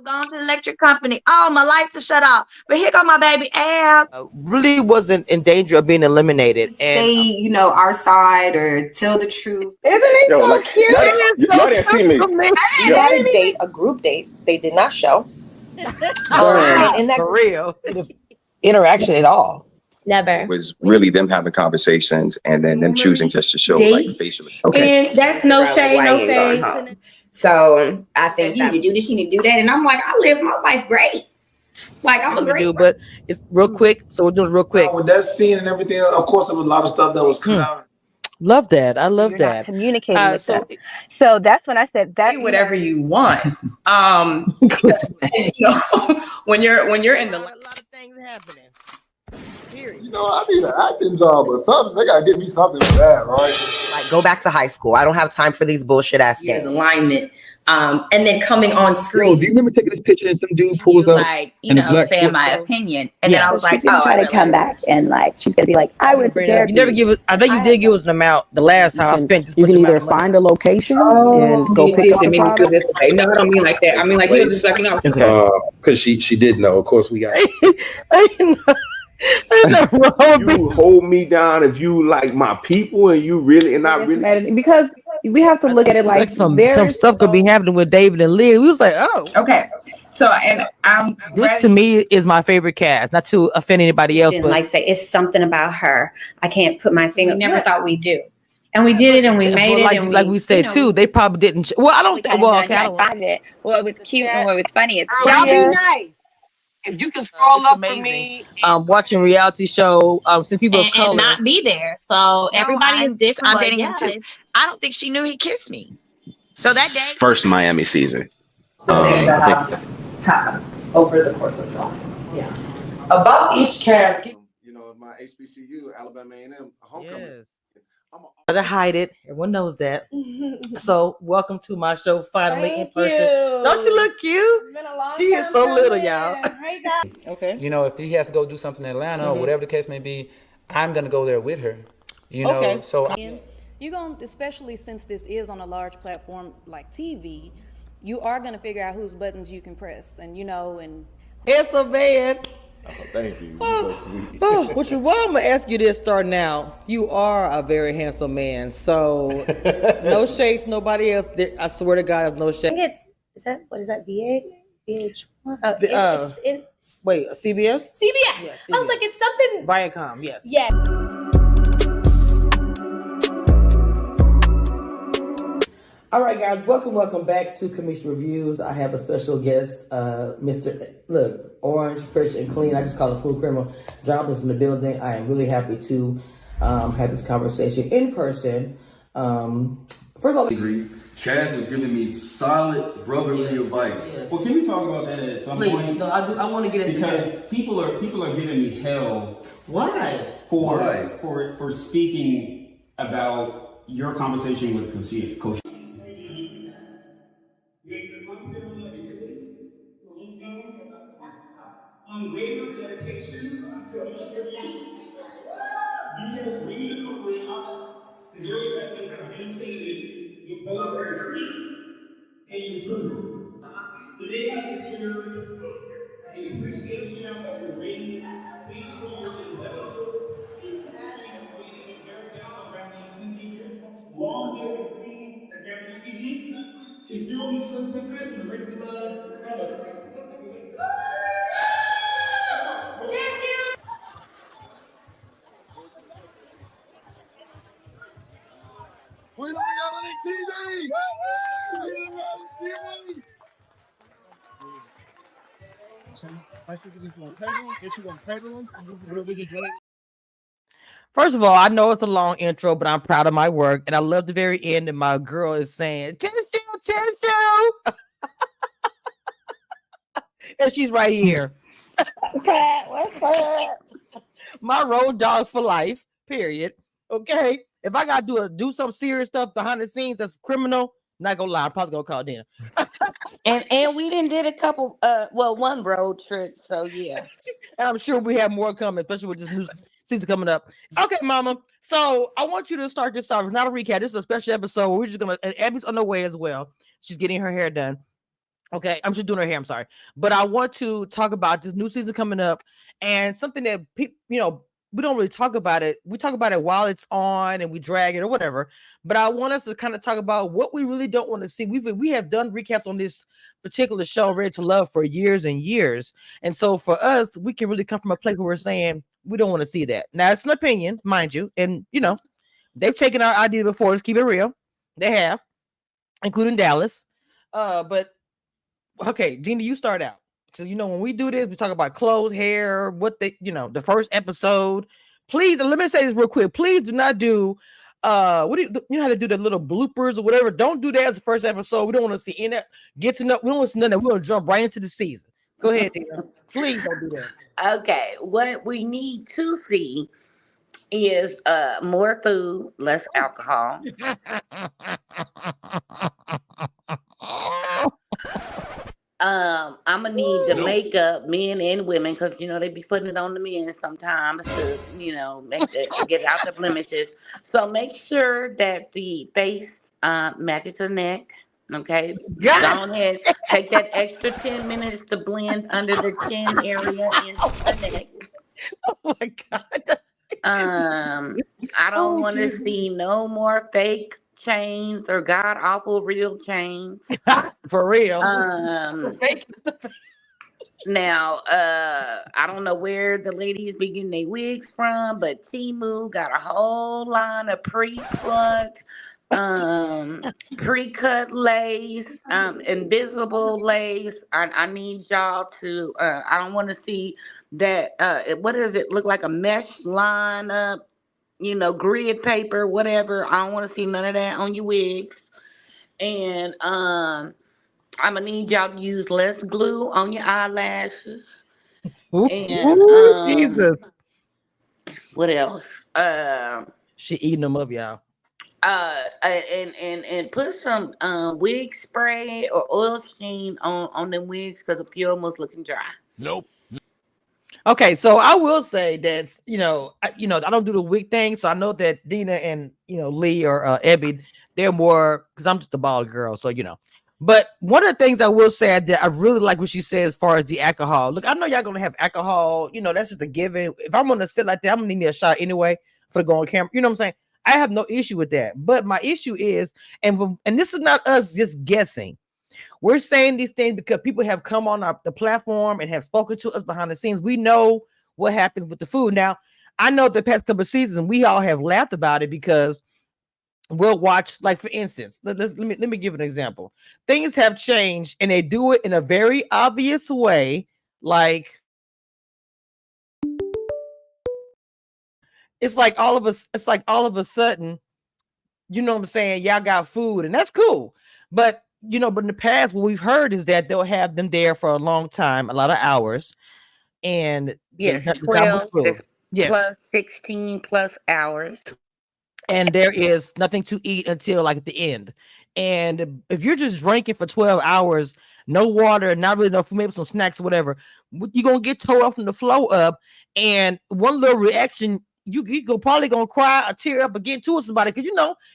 Gone to the electric company. Oh, my lights are shut off. But here go my baby Ab. Really wasn't in danger of being eliminated. And say, our side or tell the truth. Isn't he Yo, so like cute? y'all didn't see me. We had a date, a group date. They did not show. Wow, In that for real. Interaction at all. Never. It was really them having conversations and then them choosing just to show like facially. Okay. And that's no shade, no shade. So I think you need to do this, you need to do that. And I'm like, I live my life great. Like I'm a great but it's real quick. So we're doing real quick. With that scene and everything, of course, there was a lot of stuff that was cut out. Love that. I love You're that. not communicating with them. So that's when I said that. Do whatever you want. When you're in the a lot of things happening. Period. I need an acting job or something. They gotta give me something for that, right? Like, go back to high school. I don't have time for these bullshit ass years games. alignment. And then coming on screen. Do you remember taking this picture and some dude pulls up? Like, saying my opinion. And then I was like, she's gonna try to come back and she's gonna be like, I was scared. You never give us, I think you did give us an amount the last time I spent. You can either find a location and go pick up the product. No, I don't mean like that. I mean like he was just like, Because she did know. Of course, we got. You hold me down if you like my people and you really and not really, because we have to look at it like some stuff could be happening with David and Leah. We was like, oh, okay. So and this to me is my favorite cast. Not to offend anybody else, but say it's something about her. I can't put my finger. We never thought we do, and we did it, and we made it. Like we said too, they probably didn't. Well, I don't think. Well, okay, I don't find it. Well, it was cute and what was funny. Y'all be nice. If you can scroll up for me, watching reality show, some people of color and not be there. So everybody is different. I'm dating him too. I don't think she knew he kissed me. So that day, first Miami season. Happen over the course of film. Yeah. About each cast, my HBCU, Alabama A&M homecoming. Yes. To hide it. Everyone knows that. So welcome to my show finally in person. Don't she look cute? She is so little, y'all. Hey guys. Okay. If he has to go do something in Atlanta or whatever the case may be, I'm gonna go there with her. So you're going to, especially since this is on a large platform like TV, you are going to figure out whose buttons you can press and It's so bad. Oh, thank you. You're so sweet. Why I'm gonna ask you this starting out. You are a very handsome man, so no shades, nobody else. I swear to God, there's no shade. I think what is that? VH1? Wait, CBS? CBS. Yes, I was like, it's something. Viacom, yes. Yeah. All right, guys, welcome back to Commission Reviews. I have a special guest, Mr. Orange, Fresh and Clean. I just call him Smooth Criminal. Jonathan's in the building. I am really happy to have this conversation in person. First of all, Chaz was giving me solid brotherly advice. Well, can we talk about that at some point? No, I want to get into because people are giving me hell. Why? For speaking about your conversation with Coach. Unwavering dedication to you read the very essence of maintaining your boundaries and your truth. Today I share an appreciation of your reading, thank for your endeavor, longevity at WTV is still the sons of Christ and Ricky Love color. We're on reality TV! First of all, I know it's a long intro, but I'm proud of my work, and I love the very end. And my girl is saying, "Tissue," and she's right here. What's that? My road dog for life. Period. Okay. If I gotta do some serious stuff behind the scenes that's criminal, not gonna lie, I'm probably gonna call dinner. and we did a couple one road trip, so yeah. And I'm sure we have more coming, especially with this new season coming up. Okay, Mama. So I want you to start this off. It's not a recap. This is a special episode where we're just gonna, and Abby's on the way as well. She's getting her hair done. Okay, I'm just doing her hair. I'm sorry, but I want to talk about this new season coming up and something that people, we don't really talk about it. We talk about it while it's on and we drag it or whatever. But I want us to kind of talk about what we really don't want to see. We have done recaps on this particular show, Ready to Love, for years and years, and so for us, we can really come from a place where we're saying we don't want to see that. Now it's an opinion, mind you, and they've taken our idea before. Let's keep it real. They have, including Dallas. But okay, Gina, you start out. So when we do this, we talk about clothes, hair, what they, the first episode. Please, and let me say this real quick. Please do not do what do you know how to do the little bloopers or whatever. Don't do that as the first episode. We don't want to see in it. We don't want to see none of that. We want to jump right into the season. Go ahead, Dina. Please don't do that. Okay, what we need to see is more food, less alcohol. I'm gonna need the makeup, men and women, because they be putting it on the men sometimes to make get out the blemishes. So make sure that the face matches the neck. Okay, go ahead, take that extra 10 minutes to blend under the chin area into the neck. Oh my God. I don't want to see no more fake chains or god awful real chains. For real. Now, I don't know where the ladies be getting their wigs from, but Temu got a whole line of pre-pluck, pre-cut lace, invisible lace. I need y'all to. I don't want to see that. What does it look like? A mesh line up, grid paper, whatever. I don't want to see none of that on your wigs. And I'm gonna need y'all to use less glue on your eyelashes. And Jesus. What else? She eating them up, y'all. And put some wig spray or oil sheen on them wigs because a few of them was looking dry. Nope. Okay, so I will say that I don't do the wig thing, so I know that Dina and Lee or Ebby, they're more because I'm just a bald girl, so But one of the things I will say that I really like what she said as far as the alcohol. Look, I know y'all gonna have alcohol, that's just a given. If I'm gonna sit like that, I'm gonna need me a shot anyway for going on camera. You know what I'm saying? I have no issue with that. But my issue is, and this is not us just guessing. We're saying these things because people have come on the platform and have spoken to us behind the scenes. We know what happens with the food. Now, I know the past couple of seasons we all have laughed about it because we'll watch, like for instance, let me give an example. Things have changed and they do it in a very obvious way, like it's like all of a sudden, you know what I'm saying, y'all got food and that's cool. But but in the past, what we've heard is that they'll have them there for a long time, a lot of hours, and yes, 12 plus 16 plus hours. And there is nothing to eat until like at the end. And if you're just drinking for 12 hours, no water, not really no food, maybe some snacks or whatever, you're gonna get tore up from the flow up. And one little reaction, you probably gonna cry or tear up again to somebody because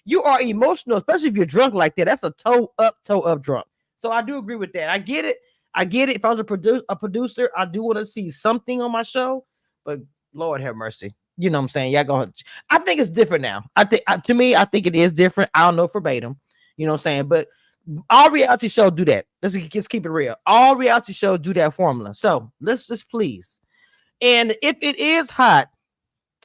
you are emotional, especially if you're drunk like that. That's a toe up drunk. So I do agree with that. I get it. If I was a producer, I do want to see something on my show, but Lord have mercy. You know what I'm saying? I think it's different now. I think it is different. I don't know verbatim. You know what I'm saying? But all reality shows do that. Let's keep it real. All reality shows do that formula. So let's just please. And if it is hot,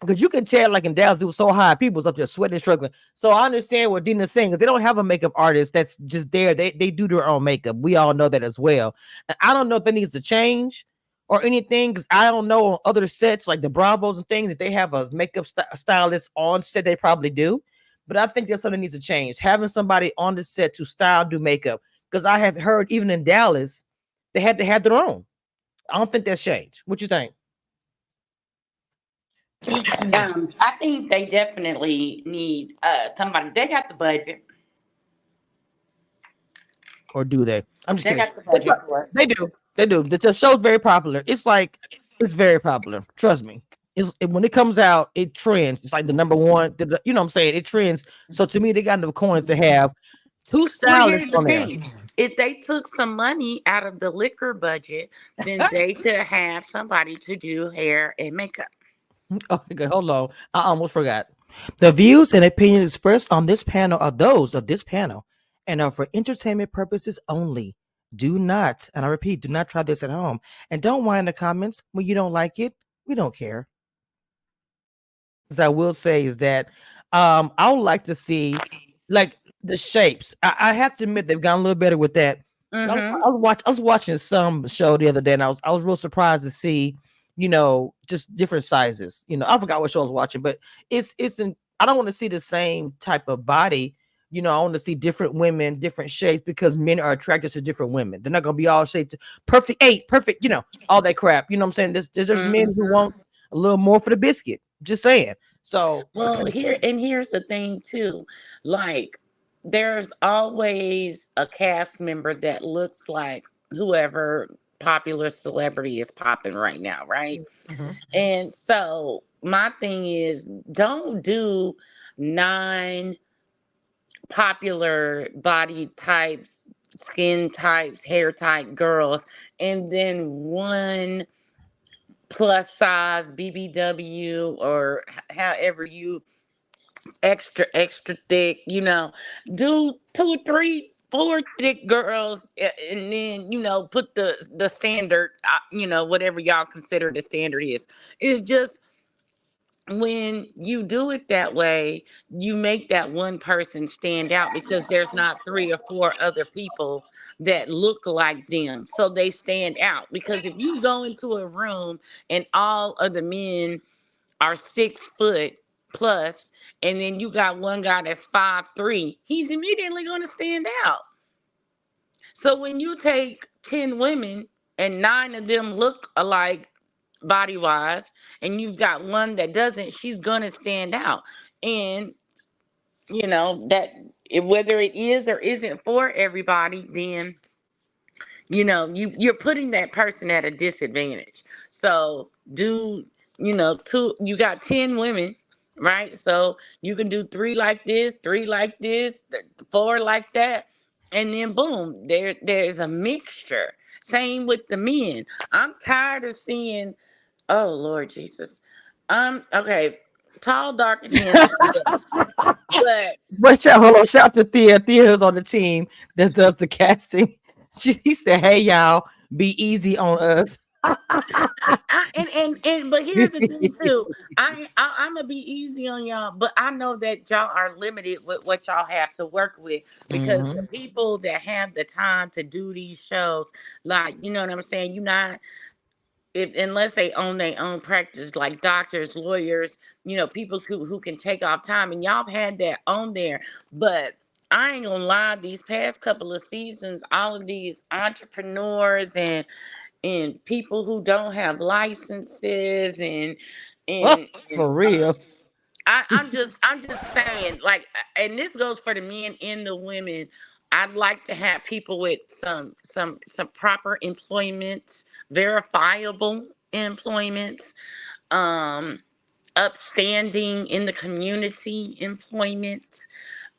because you can tell, like in Dallas, it was so hot, people was up there sweating, struggling. So I understand what Dina's saying. They don't have a makeup artist that's just there. They do their own makeup. We all know that as well. And I don't know if that needs to change or anything, because I don't know on other sets like the Bravos and things that they have a makeup stylist on set. They probably do, but I think there's something that needs to change. Having somebody on the set to do makeup, because I have heard even in Dallas they had to have their own. I don't think that's changed. What you think? I think they definitely need somebody. They got the budget. Or do they? I'm just kidding. Got the budget for it. They do. The show's very popular. It's very popular. Trust me. When it comes out, it trends. It's like the number one. You know what I'm saying? It trends. So to me, they got enough coins to have two stylists on there. if they took some money out of the liquor budget, then they could have somebody to do hair and makeup. Okay, hold on. I almost forgot. The views and opinions expressed on this panel are those of this panel and are for entertainment purposes only. Do not, and I repeat, do not try this at home. And don't whine in the comments when you don't like it. We don't care. As I will say is that I would like to see like the shapes. I have to admit they've gotten a little better with that. I was watching some show the other day, and I was real surprised to see, just different sizes. I forgot what show I was watching, but I don't want to see the same type of body. I want to see different women, different shapes, because men are attracted to different women. They're not gonna be all shaped perfect 8, perfect, all that crap. You know what I'm saying? There's men who want a little more for the biscuit. Just saying. So well, here's the thing too. Like, there's always a cast member that looks like whoever popular celebrity is popping right now, right? And so my thing is, don't do 9 popular body types, skin types, hair type girls, and then 1 plus size BBW, or however you extra thick, do 2, 3, 4 thick girls, and then put the standard, whatever y'all consider the standard is. It's just, when you do it that way, you make that one person stand out, because there's not 3 or 4 other people that look like them, so they stand out. Because if you go into a room and all of the men are 6 foot plus, and then you got one guy that's 5'3", he's immediately going to stand out. So when you take 10 women and 9 of them look alike body wise, and you've got one that doesn't, she's going to stand out. And that, whether it is or isn't for everybody, then you're putting that person at a disadvantage. So you got 10 women, right? So you can do 3 like this, 3 like this, 4 like that, and then boom, there's a mixture. Same with the men. I'm tired of seeing, oh Lord Jesus, okay, tall, dark, and handsome, yes. But hold on, shout out to Thea. Thea's on the team that does the casting. He said, "Hey y'all, be easy on us." But here's the thing too. I'm gonna be easy on y'all, but I know that y'all are limited with what y'all have to work with, because the people that have the time to do these shows, like, you know what I'm saying, unless they own their own practice, like doctors, lawyers, people who can take off time, and y'all have had that on there. But I ain't gonna lie, these past couple of seasons, all of these entrepreneurs and people who don't have licenses, and for real. I'm just saying, like, and this goes for the men and the women. I'd like to have people with some proper employment, verifiable employment, um, upstanding in the community employment.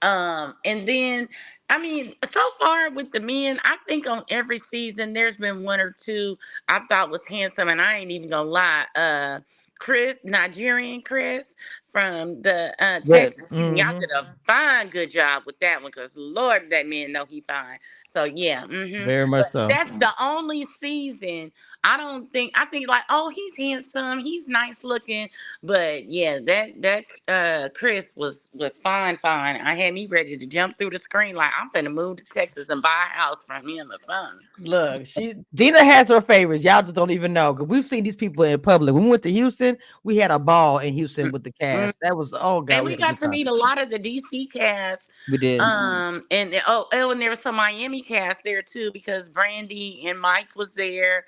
And then, I mean, so far with the men, I think on every season there's been 1 or 2 I thought was handsome, and I ain't even gonna lie. Chris, Nigerian Chris from the Yes. Texas season, y'all did a fine, good job with that one, because Lord, that man know he fine. So yeah, Very much but so. that's the only season I think like, oh, he's handsome, he's nice looking, but yeah, that Chris was fine. I had me ready to jump through the screen, like, I'm finna move to Texas and buy a house from him or something. Look, Dina has her favorites. Y'all just don't even know, because we've seen these people in public. When we went to Houston, we had a ball in Houston with the cast. That was, oh god, and we got to meet a lot of the DC cast. We did. And and there was some Miami cast there too, because Brandy and Mike was there.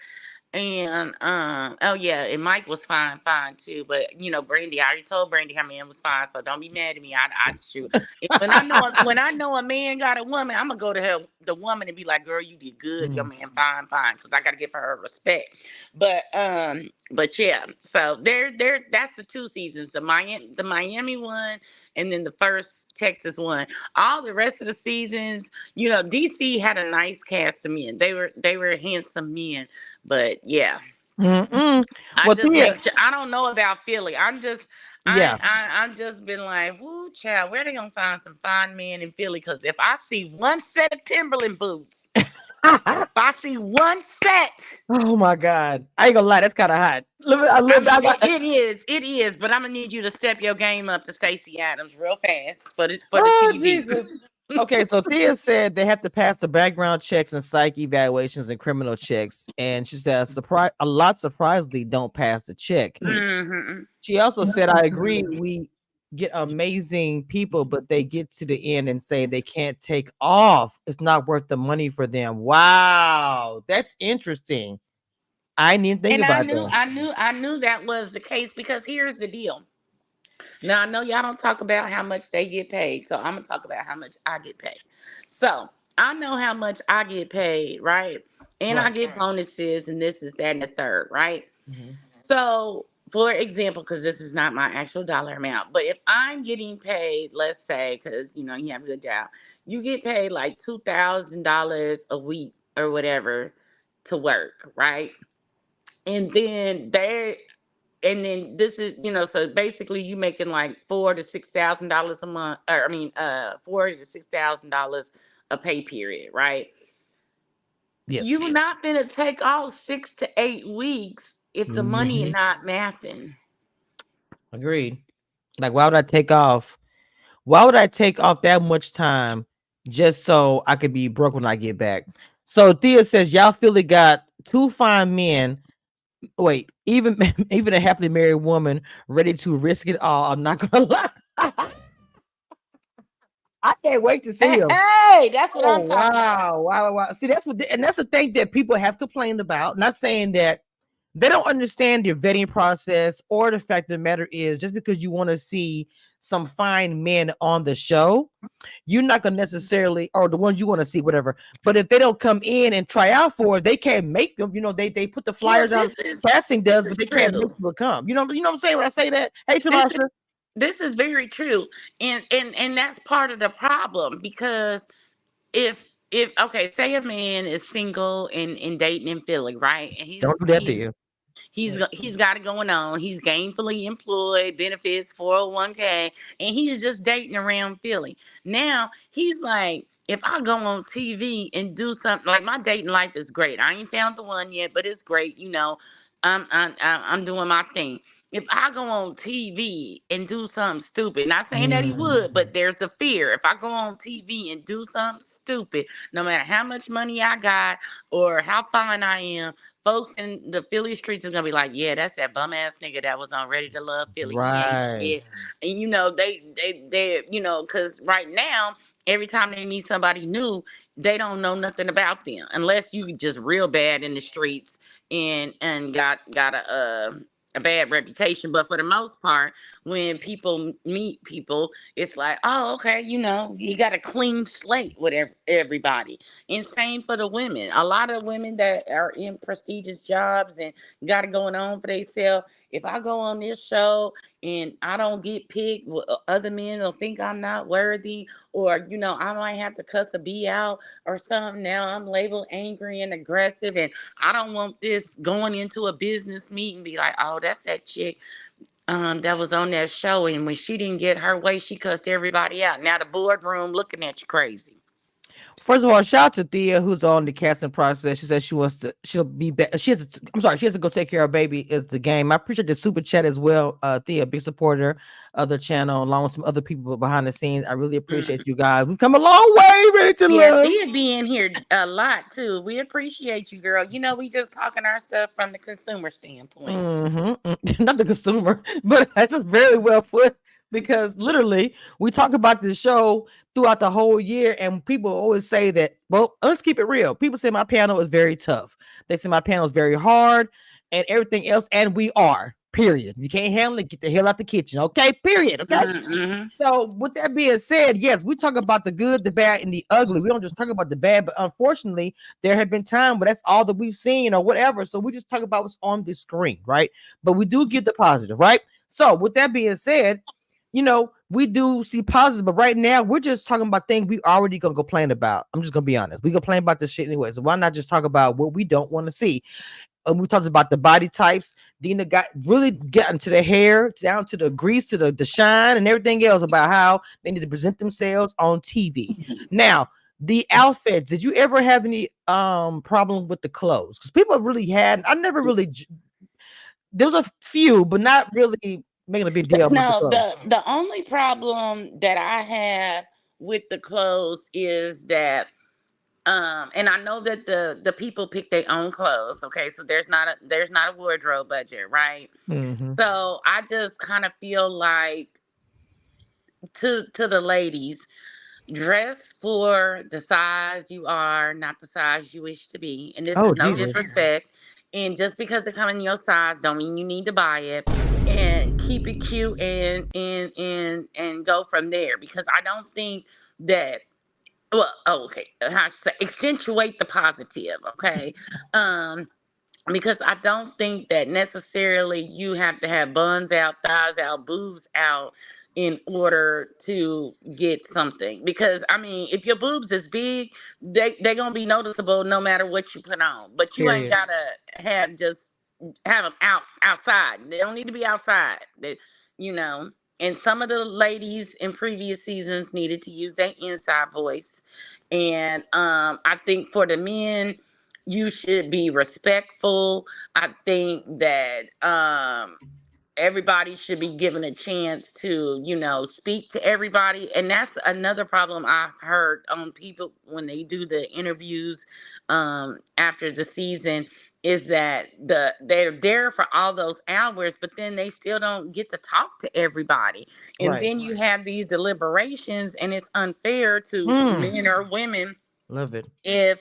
And oh yeah, and Mike was fine too. But Brandy, I already told Brandy her man was fine, so don't be mad at me. I shoot. When I know a man got a woman, I'm gonna go to the woman and be like, girl, you did good, your man, fine, because I got to give her respect. But yeah, so that's the 2 seasons, the Miami one, and then the first Texas one. All the rest of the seasons, DC had a nice cast of men. They were handsome men, but yeah. Well, I don't know about Philly. I'm just been like, whoo, child, where they gonna find some fine men in Philly? Because if I see one set of Timberland boots, if I see one set, oh my God, I ain't gonna lie, that's kind of hot. It is, but I'm gonna need you to step your game up to Stacey Adams real fast for the TV. Jesus. Okay, so Thea said they have to pass the background checks and psych evaluations and criminal checks, and she said a lot surprisingly don't pass the check. Mm-hmm. She also said, I agree, we get amazing people, but they get to the end and say they can't take off. It's not worth the money for them. Wow, that's interesting. I didn't think about that. I knew that was the case, because here's the deal. Now, I know y'all don't talk about how much they get paid, so I'm going to talk about how much I get paid. So, I know how much I get paid, right? And I get bonuses and this is that and the third, right? Mm-hmm. So, for example, because this is not my actual dollar amount, but if I'm getting paid, let's say, because, you have a good job, you get paid like $2,000 a week or whatever to work, right? And then this is, so basically you making like $4,000 to $6,000 a month, or $4,000 to $6,000 a pay period, right? Yes. You're not gonna take off 6 to 8 weeks if the money is not mathing. Agreed. Like, why would I take off? Why would I take off that much time just so I could be broke when I get back? So Thea says, y'all Philly got 2 fine men. Wait, even a happily married woman ready to risk it all. I'm not gonna lie. I can't wait to see him. Hey, that's what I'm talking about. Wow. See, that's the thing that people have complained about. Not saying that they don't understand your vetting process, or the fact of the matter is, just because you want to see some fine men on the show, you're not going to necessarily, or the ones you want to see, whatever. But if they don't come in and try out for it, they can't make them. They put the flyers out. Casting does, but they can't make people come. You know what I'm saying when I say that? Hey, Tamasha. This is very true, and that's part of the problem, because if okay, say a man is single and dating in Philly, right? And don't do that to you. He's got it going on. He's gainfully employed, benefits, 401k, and he's just dating around Philly. Now he's like, if I go on TV and do something, like, my dating life is great. I ain't found the one yet, but it's great. I'm doing my thing. If I go on TV and do something stupid, not saying that he would, but there's the fear. If I go on TV and do something stupid, no matter how much money I got or how fine I am, folks in the Philly streets is gonna be like, yeah, that's that bum ass nigga that was on Ready to Love Philly. Right. He ain't shit. And they because right now, every time they meet somebody new, they don't know nothing about them unless you just real bad in the streets and got a bad reputation. But for the most part, when people meet people, it's like, oh, okay, you got a clean slate with everybody. And same for the women. A lot of women that are in prestigious jobs and got it going on for themselves, if I go on this show and I don't get picked, other men will think I'm not worthy, or I might have to cuss a B out or something. Now I'm labeled angry and aggressive, and I don't want this going into a business meeting be like, oh, that's that chick that was on that show, and when she didn't get her way, she cussed everybody out. Now the boardroom looking at you crazy. First of all, shout out to Thea, who's on the casting process. She says she'll be back. She has to go take care of her baby. Is the game. I appreciate the super chat as well. Thea, big supporter of the channel, along with some other people behind the scenes. I really appreciate you guys. We've come a long way, Ready to Love. Thea be in here a lot too. We appreciate you, girl. We just talking our stuff from the consumer standpoint. Not the consumer, but that's just very well put. Because literally, we talk about this show throughout the whole year, and people always say that, well, let's keep it real. People say my panel is very tough. They say my panel is very hard and everything else, and we are. Period. You can't handle it, get the hell out the kitchen. Okay, period. Okay. Mm-hmm. So with that being said, yes, we talk about the good, the bad, and the ugly. We don't just talk about the bad, but unfortunately, there have been times where that's all that we've seen or whatever. So we just talk about what's on the screen, right? But we do get the positive, right? So with that being said, we do see positive, but right now we're just talking about things we already gonna complain about. I'm just gonna be honest. We complain about this shit anyway. So why not just talk about what we don't want to see? We talked about the body types. Dina got really getting to the hair, down to the grease, to the shine, and everything else about how they need to present themselves on TV. Now, the outfits. Did you ever have any problem with the clothes? Because people really had. I never really. There was a few, but not really making a big deal about the only problem that I have with the clothes is that and I know that the people pick their own clothes, okay? So there's not a wardrobe budget, right? Mm-hmm. So I just kind of feel like to the ladies, dress for the size you are, not the size you wish to be. And this is no disrespect. And just because they come in your size don't mean you need to buy it. And keep it cute and go from there. Because I don't think that okay. How to say, accentuate the positive, okay? Because I don't think that necessarily you have to have buns out, thighs out, boobs out in order to get something. Because I mean, if your boobs is big, they're gonna be noticeable no matter what you put on. But you ain't gotta have them outside. They don't need to be outside. You know. And some of the ladies in previous seasons needed to use their inside voice. And I think for the men, you should be respectful. I think that everybody should be given a chance to, speak to everybody. And that's another problem I've heard on people when they do the interviews after the season is that they're there for all those hours, but then they still don't get to talk to everybody. And then you have these deliberations, and it's unfair to men or women. Love it. If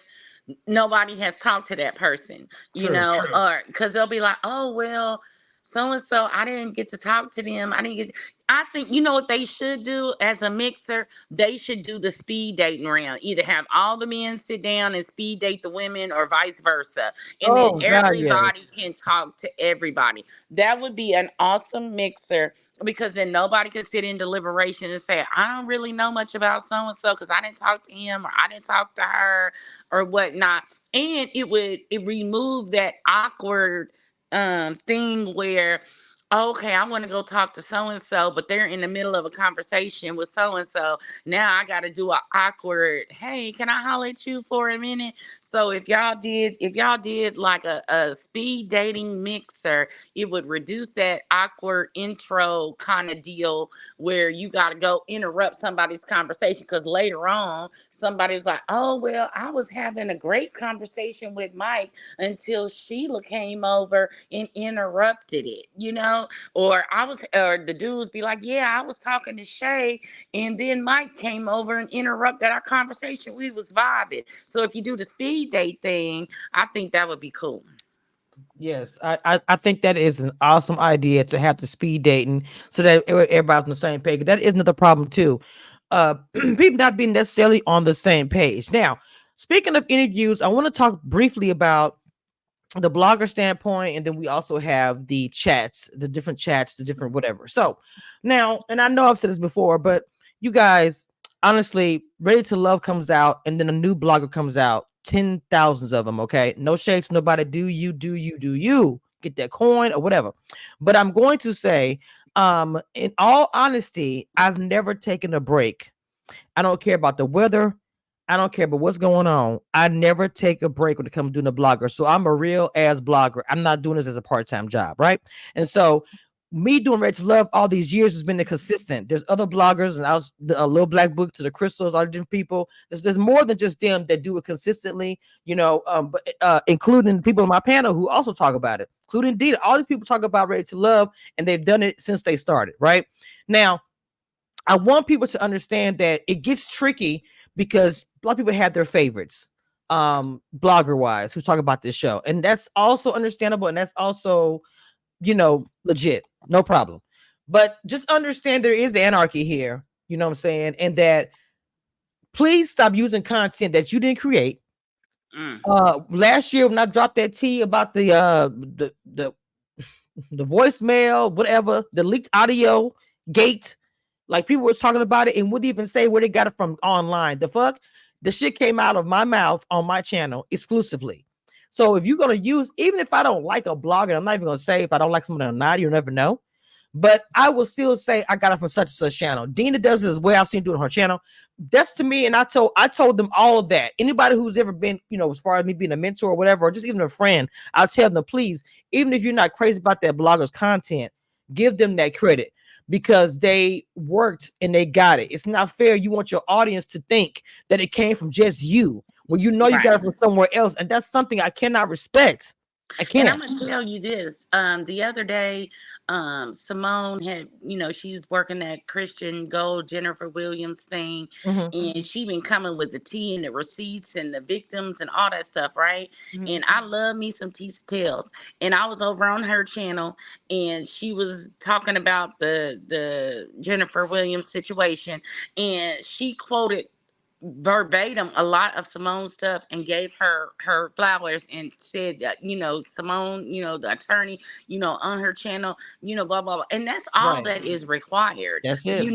nobody has talked to that person, or because they'll be like, oh, well, so and so, I didn't get to talk to them. I think, what they should do as a mixer? They should do the speed dating round. Either have all the men sit down and speed date the women or vice versa. And then everybody can talk to everybody. That would be an awesome mixer because then nobody could sit in deliberation and say, I don't really know much about so-and-so because I didn't talk to him or I didn't talk to her or whatnot. And it remove that awkward thing where, okay, I want to go talk to so-and-so, but they're in the middle of a conversation with so-and-so. Now I got to do an awkward, hey, can I holler at you for a minute? So if y'all did like a speed dating mixer, it would reduce that awkward intro kind of deal where you got to go interrupt somebody's conversation because later on somebody was like, oh, well, I was having a great conversation with Mike until Sheila came over and interrupted it, or the dudes be like, yeah, I was talking to Shay and then Mike came over and interrupted our conversation. We was vibing. So if you do the speed date thing, I think that would be cool. Yes, I think that is an awesome idea to have the speed dating so that everybody's on the same page. That is another problem too. People not being necessarily on the same page. Now, speaking of interviews, I want to talk briefly about the blogger standpoint, and then we also have the chats, the different whatever. So now, and I know I've said this before, but you guys, honestly, Ready to Love comes out, and then a new blogger comes out, 10,000s of them. Okay, no shakes, nobody. Do you get that coin or whatever? But I'm going to say, in all honesty, I've never taken a break. I don't care about the weather. I don't care about what's going on. I never take a break when it comes to doing a blogger. So I'm a real ass blogger. I'm not doing this as a part-time job, right? And so me doing Ready to Love all these years has been consistent. There's other bloggers, and I was a Little Black Book to the Crystals, all the different people. There's more than just them that do it consistently, but including people on my panel who also talk about it, including Dita. All these people talk about Ready to Love, and they've done it since they started, right? Now, I want people to understand that it gets tricky because a lot of people have their favorites, blogger wise, who talk about this show. And that's also understandable. And that's also legit, no problem. But just understand there is anarchy here, you know what I'm saying? And that please stop using content that you didn't create. Last year when I dropped that tea about the voicemail, whatever, the leaked audio gate, like people was talking about it and wouldn't even say where they got it from online. The fuck? The shit came out of my mouth on my channel exclusively. So if you're gonna use, even if I don't like a blogger, I'm not even gonna say if I don't like someone or not, you'll never know. But I will still say I got it from such and such channel. Dina does it as well. I've seen doing her channel. That's to me, and I told them all of that. Anybody who's ever been, as far as me being a mentor or whatever, or just even a friend, I'll tell them, please, even if you're not crazy about that blogger's content, give them that credit because they worked and they got it. It's not fair. You want your audience to think that it came from just you when you know you got it from somewhere else, and that's something I cannot respect. I can't. And I'm gonna tell you this. The other day, Simone had, she's working that Christian Gold Jennifer Williams thing, and she been coming with the tea and the receipts and the victims and all that stuff, right? And I love me some tea tales. And I was over on her channel, and she was talking about the Jennifer Williams situation, and she quoted verbatim a lot of Simone's stuff and gave her flowers and said that, Simone, the attorney, on her channel, blah, blah, blah. And that's all that is required. That's it.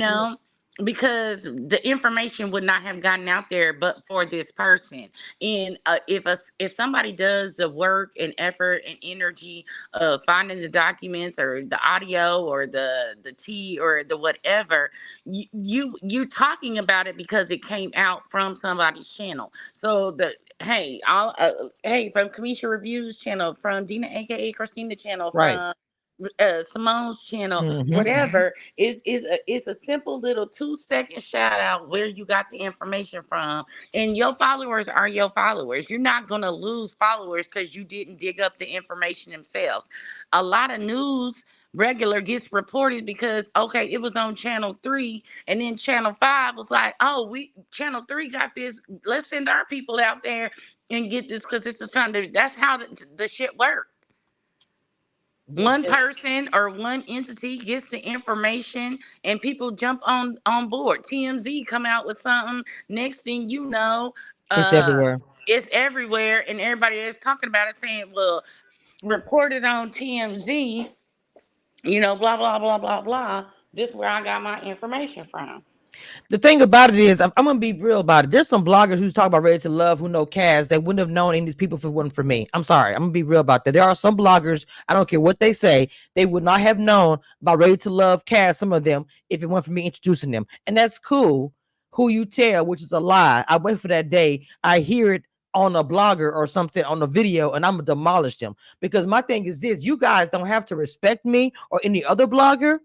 Because the information would not have gotten out there but for this person. And if somebody does the work and effort and energy of finding the documents or the audio or the tea or the whatever, you talking about it because it came out from somebody's channel. So hey, from Kamisha Reviews channel, from Dina aka Christina channel, from Simone's channel, whatever, it's a simple little 2-second shout out where you got the information from, and your followers are your followers. You're not gonna lose followers because you didn't dig up the information themselves. A lot of news regular gets reported because it was on channel 3, and then channel 5 was like, channel 3 got this, let's send our people out there and get this because this is something. That's how the shit works. One person or one entity gets the information and people jump on board. TMZ come out with something. Next thing you know, it's everywhere. It's everywhere, and everybody is talking about it, saying, "Well, reported on TMZ." Blah blah blah blah blah. This is where I got my information from. The thing about it is, I'm gonna be real about it. There's some bloggers who talk about Ready to Love who know Kaz that wouldn't have known any of these people if it wasn't for me. I'm sorry. I'm gonna be real about that. There are some bloggers, I don't care what they say, they would not have known about Ready to Love Kaz, some of them, if it weren't for me introducing them. And that's cool. Who you tell, which is a lie. I wait for that day. I hear it on a blogger or something on a video, and I'm gonna demolish them. Because my thing is this: you guys don't have to respect me or any other blogger,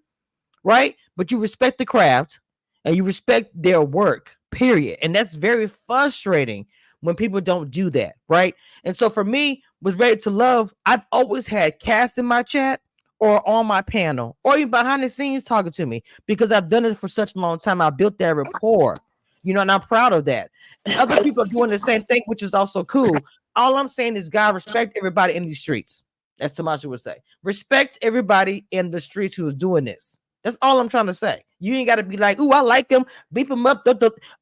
right? But you respect the craft. And you respect their work, period. And that's very frustrating when people don't do that, right? And so for me, with Ready to Love, I've always had Cass in my chat or on my panel or even behind the scenes talking to me because I've done it for such a long time. I built that rapport, and I'm proud of that. And other people are doing the same thing, which is also cool. All I'm saying is, God, respect everybody in these streets. That's Tamasha would say. Respect everybody in the streets who is doing this. That's all I'm trying to say. You ain't got to be like, ooh, I like him, beep him up,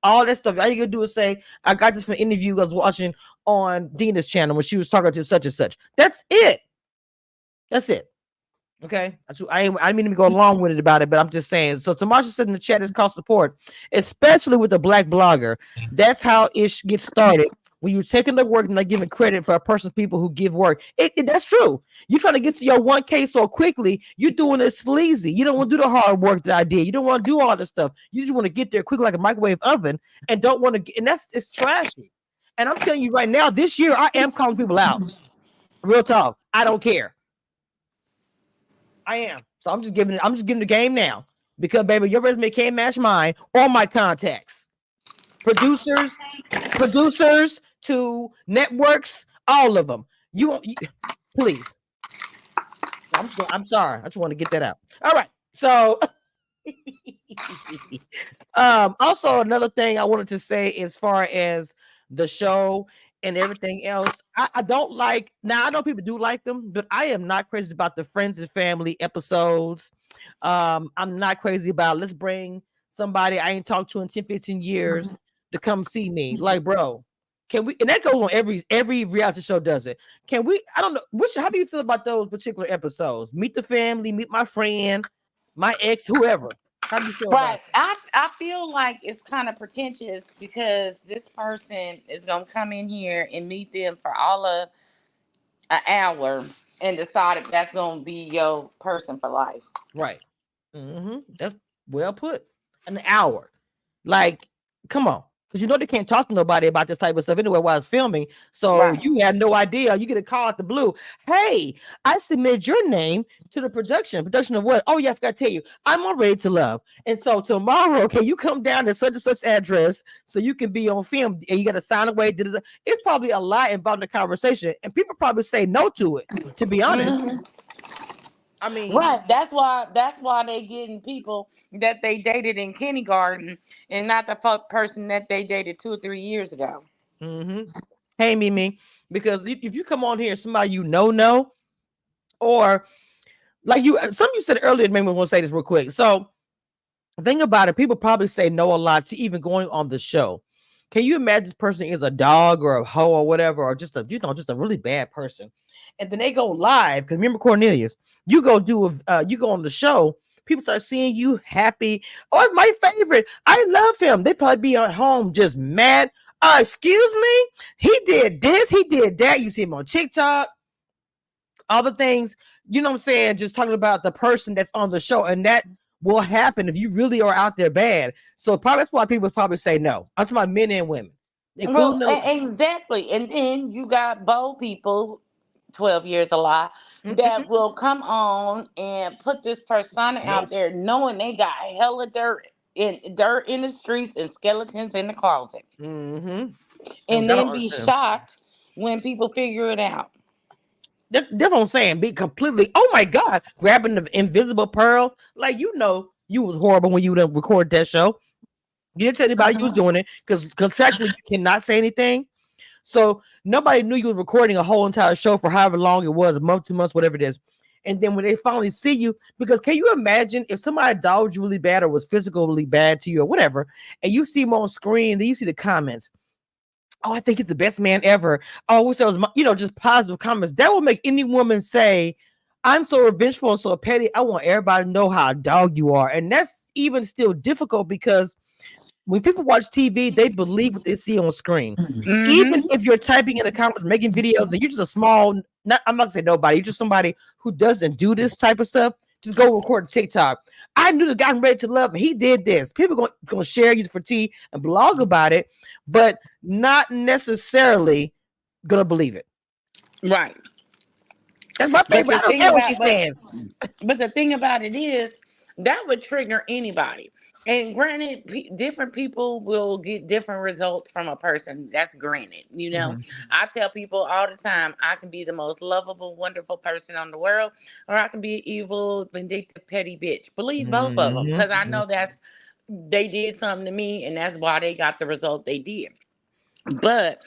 all that stuff. All you gotta do is say, I got this from an interview I was watching on Dina's channel when she was talking to such and such. That's it. That's it. Okay. I didn't mean to go along with it about it, but I'm just saying. So Tamasha said in the chat is called support, especially with a black blogger. That's how it gets started. When you're taking the work and not giving credit for a person, people who give work. That's true. You're trying to get to your 1K so quickly, you're doing it sleazy. You don't want to do the hard work that I did. You don't want to do all this stuff. You just want to get there quick like a microwave oven and don't want to get, and it's trashy. And I'm telling you right now, this year I am calling people out. Real talk. I don't care. I am. So I'm just giving the game now. Because baby, your resume can't match mine or my contacts. Producers to networks, all of them. You please. I'm sorry. I just want to get that out. All right. So also another thing I wanted to say as far as the show and everything else. I don't like, now I know people do like them, but I am not crazy about the friends and family episodes. I'm not crazy about let's bring somebody I ain't talked to in 10, 15 years to come see me. Like, bro, can we, and that goes on every reality show does it. Can we, I don't know, how do you feel about those particular episodes? Meet the family, meet my friend, my ex, whoever. How do you feel about Right. that? I feel like it's kind of pretentious because this person is gonna come in here and meet them for all of an hour and decide if that's gonna be your person for life. Right. That's well put. An hour. Like, come on. Because you know they can't talk to nobody about this type of stuff anyway while it's filming. So Right. you had no idea. You get a call at the blue. Hey, I submitted your name to the production. Production of what? Oh, yeah, I forgot to tell you. I'm on Ready to Love. And so tomorrow, okay, you come down to such and such address so you can be on film and you got to sign away. It's probably a lot involved in the conversation. And people probably say no to it, to be honest. I mean, Right. That's why they getting people that they dated in kindergarten and not the person that they dated 2 or 3 years ago. Hey, Mimi, because if you come on here, somebody you know, or like some you said earlier, maybe we'll say this real quick. So, think about it. People probably say no a lot to even going on the show. Can you imagine this person is a dog or a hoe or whatever, or just a really bad person, and then they go live? Because remember Cornelius, you go you go on the show. People start seeing you happy. Oh, it's my favorite. I love him. They probably be at home just mad. Excuse me. He did this. He did that. You see him on TikTok. All the things, you know what I'm saying? Just talking about the person that's on the show, and that will happen if you really are out there bad. So probably that's why people probably say no. I'm talking about men and women, Well, including exactly. And then you got bold people, 12 years a lie, that will come on and put this persona out there knowing they got hella dirt in the streets and skeletons in the closet. And And then be shocked when people figure it out. That's what I'm saying. Be completely, oh my God, grabbing the invisible pearl. Like, you was horrible when you didn't record that show. You didn't tell anybody you was doing it because contractually you cannot say anything. So nobody knew you were recording a whole entire show for however long it was, a month, 2 months, whatever it is. And then when they finally see you, because can you imagine if somebody dogged you really bad or was physically bad to you or whatever, and you see them on screen, then you see the comments. Oh, I think he's the best man ever. Oh, I wish there was, just positive comments. That will make any woman say, I'm so revengeful and so petty. I want everybody to know how a dog you are. And that's even still difficult because when people watch TV, they believe what they see on screen. Even if you're typing in the comments, making videos, and you're just I'm not gonna say nobody, you're just somebody who doesn't do this type of stuff. Just go record TikTok. I knew the guy I'm Ready to Love, and he did this. People gonna share you for tea and blog about it, but not necessarily gonna believe it. Right. That's my favorite. I don't care what she stands. But the thing about it is that would trigger anybody. And granted, different people will get different results from a person. That's granted. I tell people all the time, I can be the most lovable, wonderful person on the world, or I can be an evil, vindictive, petty bitch. Believe both of them, because I know they did something to me, and that's why they got the result they did. But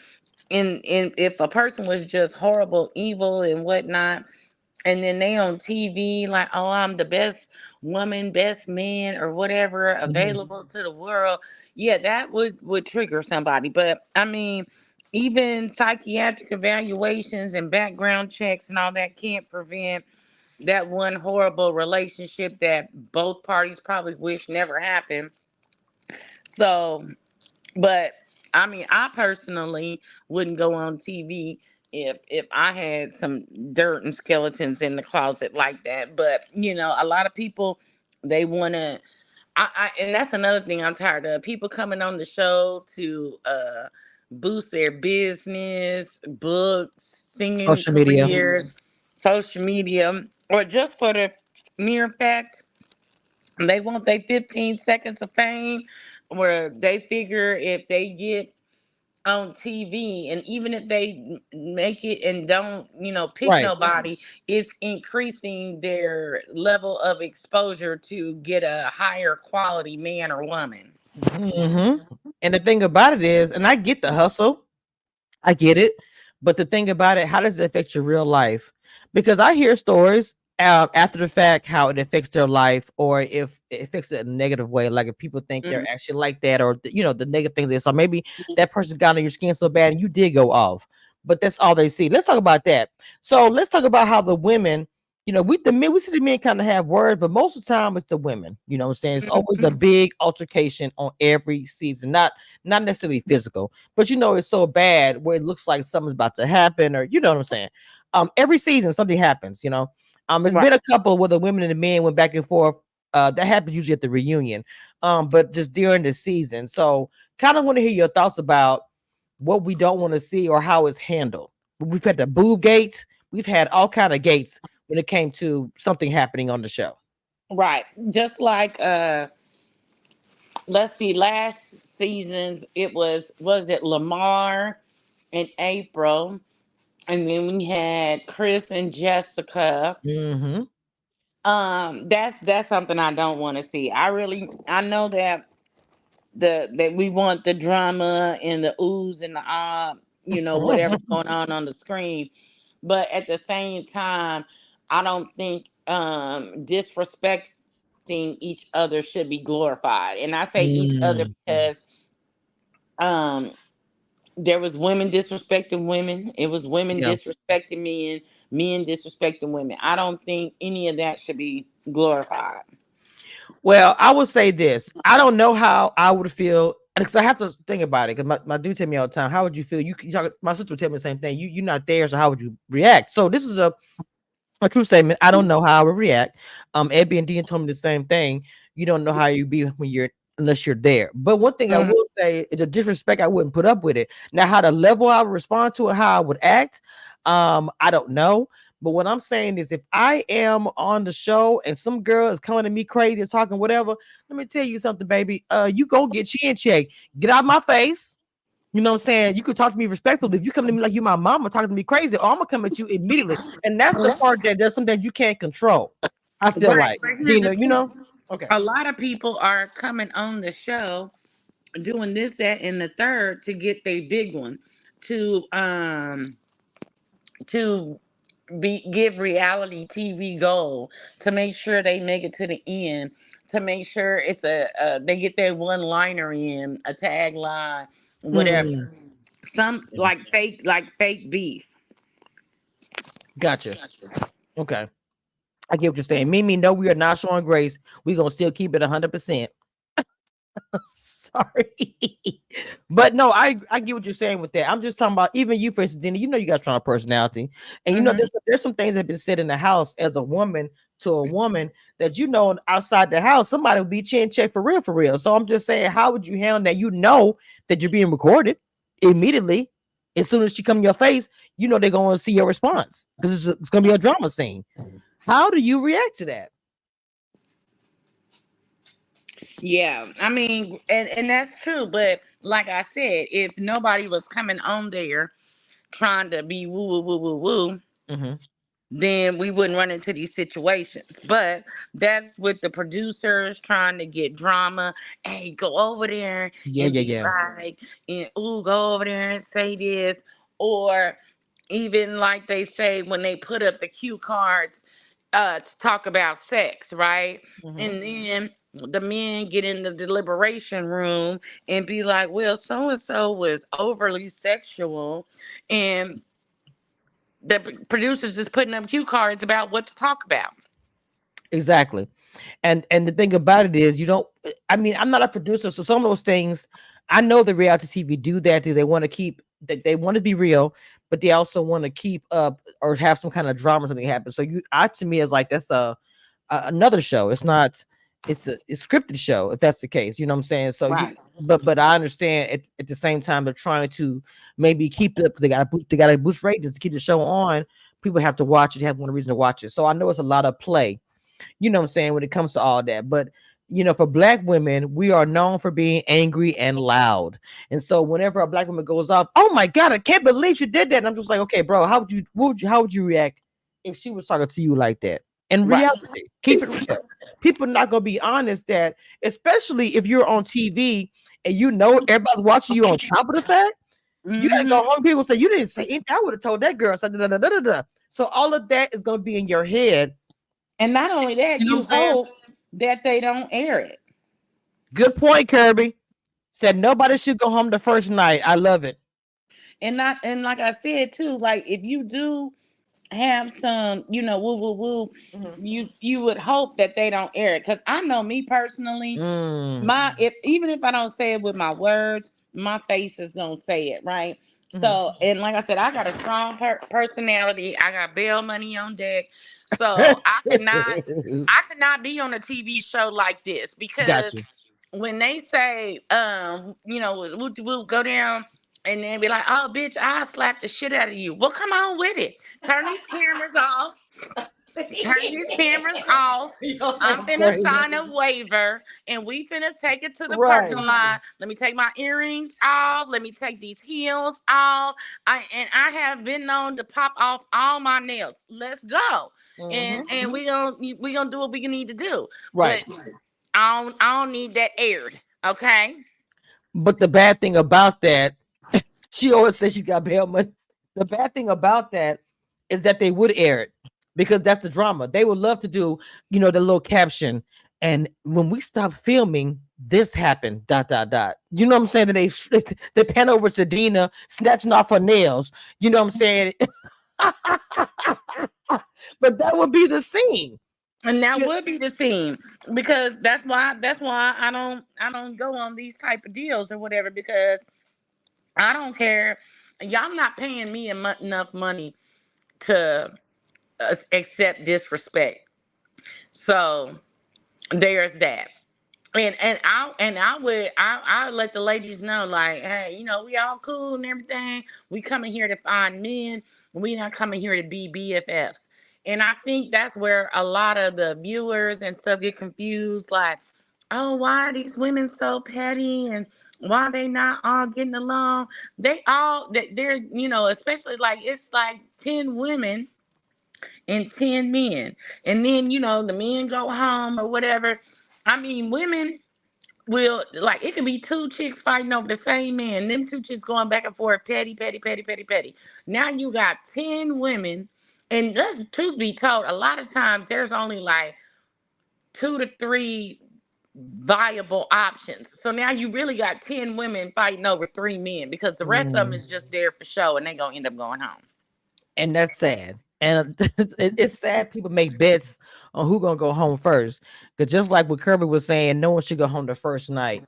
if a person was just horrible, evil, and whatnot, and then they on TV like, oh, I'm the best woman, best man, or whatever available to the world. Yeah, that would trigger somebody. But I mean, even psychiatric evaluations and background checks and all that can't prevent that one horrible relationship that both parties probably wish never happened. So, but I mean, I personally wouldn't go on TV if I had some dirt and skeletons in the closet like that. But a lot of people, they want to. And that's another thing I'm tired of. People coming on the show to boost their business, books, singing Social media. careers, social media, or just for the mere fact they want their 15 seconds of fame, where they figure if they get on TV, and even if they make it and don't, pick nobody, it's increasing their level of exposure to get a higher quality man or woman. And the thing about it is, and I get the hustle, I get it, but the thing about it, how does it affect your real life? Because I hear stories after the fact how it affects their life, or if it affects it in a negative way, like if people think they're actually like that, or the negative things they saw. Maybe that person got on your skin so bad and you did go off, but that's all they see. Let's talk about that. So let's talk about how the women. We see the men kind of have words, but most of the time it's the women. You know what I'm saying? It's always a big altercation on every season. Not necessarily physical, but it's so bad where it looks like something's about to happen, or you know what I'm saying. Every season something happens. It's been a couple where the women and the men went back and forth. That happens usually at the reunion, but just during the season. So kind of want to hear your thoughts about what we don't want to see or how it's handled. We've had the boob gate. We've had all kind of gates when it came to something happening on the show. Right. Just like let's see, last season's it was it Lamar and April, and then we had Chris and Jessica. Mm-hmm. That's something I don't want to see. I know that that we want the drama and the oohs and the whatever's going on the screen, but at the same time, I don't think disrespecting each other should be glorified. And I say each other because um there was women disrespecting women, it was women disrespecting men, men disrespecting women. I don't think any of that should be glorified. Well, I would say this. I don't know how I would feel because I have to think about it. Because my dude tell me all the time, "How would you feel?" My sister would tell me the same thing. You're not there, so how would you react? So this is a true statement. I don't know how I would react. Abby and Dean told me the same thing. You don't know how you be when you're unless you're there. But one thing I will say is a disrespect. I wouldn't put up with it. Now, how the level I would respond to it, how I would act, I don't know. But what I'm saying is, if I am on the show and some girl is coming to me crazy or talking whatever, let me tell you something, baby. You go get chin check. Get out my face. You know what I'm saying? You could talk to me respectfully. If you come to me like you my mama talking to me crazy, I'm gonna come at you immediately. And that's the part that there's something you can't control. I feel like Gina, okay. A lot of people are coming on the show doing this, that, and the third to get their big one, to give reality TV gold, to make sure they make it to the end, to make sure it's they get their one liner in, a tagline, whatever. Some like fake beef. Gotcha. Okay. I get what you're saying. Mimi, no, we are not showing grace. We're gonna still keep it 100%. Sorry. But no, I get what you're saying with that. I'm just talking about even you, for instance, Denny, you got strong personality. And there's some things that have been said in the house as a woman to a woman that outside the house, somebody would be chin check for real, for real. So I'm just saying, how would you handle that? That you're being recorded immediately. As soon as she come in your face, they're going to see your response because it's going to be a drama scene. How do you react to that? Yeah, I mean, and that's true. But like I said, if nobody was coming on there trying to be woo woo woo woo woo, then we wouldn't run into these situations. But that's with the producers trying to get drama. Hey, go over there and be like, and go over there and say this, or even like they say when they put up the cue cards to talk about sex, right? And then the men get in the deliberation room and be like, well, so and so was overly sexual, and the producers is putting up cue cards about what to talk about. Exactly. And the thing about it is, I'm not a producer, so some of those things, I know the reality TV do that. They want to keep that, they want to be real, but they also want to keep up or have some kind of drama or something happen. So to me, is like that's another show. It's not. It's a scripted show if that's the case. You know what I'm saying? So, right. But I understand at the same time they're trying to maybe keep it. They got to boost ratings to keep the show on. People have to watch it. Have one reason to watch it. So I know it's a lot of play. You know what I'm saying, when it comes to all that. But for Black women, we are known for being angry and loud. And so whenever a Black woman goes off, oh my God, I can't believe she did that. And I'm just like, okay, bro, how would you react if she was talking to you like that? In reality, keep it real. People not gonna be honest that, especially if you're on TV and everybody's watching you on top of the fact. You gotta go home. People say you didn't say anything. I would have told that girl. So all of that is gonna be in your head. And not only that, you hope that they don't air it. Good point, Kirby. Said nobody should go home the first night. I love it. And like I said too, like if you do have some, woo, you would hope that they don't air it. Cause I know me personally, even if I don't say it with my words, my face is gonna say it, right? So, and like I said, I got a strong personality. I got bail money on deck. So I cannot be on a TV show like this because when they say, we'll go down and then be like, oh, bitch, I'll slap the shit out of you. Well, come on with it. Turn these cameras off. Turn these cameras off. I'm finna sign a waiver and we finna take it to the parking lot. Let me take my earrings off. Let me take these heels off. I have been known to pop off all my nails. Let's go. And we gonna do what we need to do. Right. But I don't need that aired. Okay. But the bad thing about that, she always says she got bail money. The bad thing about that is that they would air it because that's the drama. They would love to do, the little caption. And when we stop filming, this happened. ... You know what I'm saying? That they pan over to Dina snatching off her nails. You know what I'm saying? But that would be the scene. And that would be the scene because that's why I don't go on these type of deals or whatever because I don't care. Y'all not paying me enough money to accept disrespect. So there's that. And I would let the ladies know, like, hey, we all cool and everything. We coming here to find men. We not coming here to be BFFs. And I think that's where a lot of the viewers and stuff get confused. Like, oh, why are these women so petty and why they not all getting along? There's, especially like it's like 10 women and 10 men. And then, the men go home or whatever. I mean, women will, like, it could be 2 chicks fighting over the same man. Them 2 chicks going back and forth, petty, petty, petty, petty, petty. Now you got 10 women. And let's truth be told, a lot of times there's only like 2 to 3 viable options. So now you really got 10 women fighting over 3 men because the rest of them is just there for show and they gonna end up going home. And that's sad. And it's sad people make bets on who's gonna go home first. Because just like what Kirby was saying, no one should go home the first night.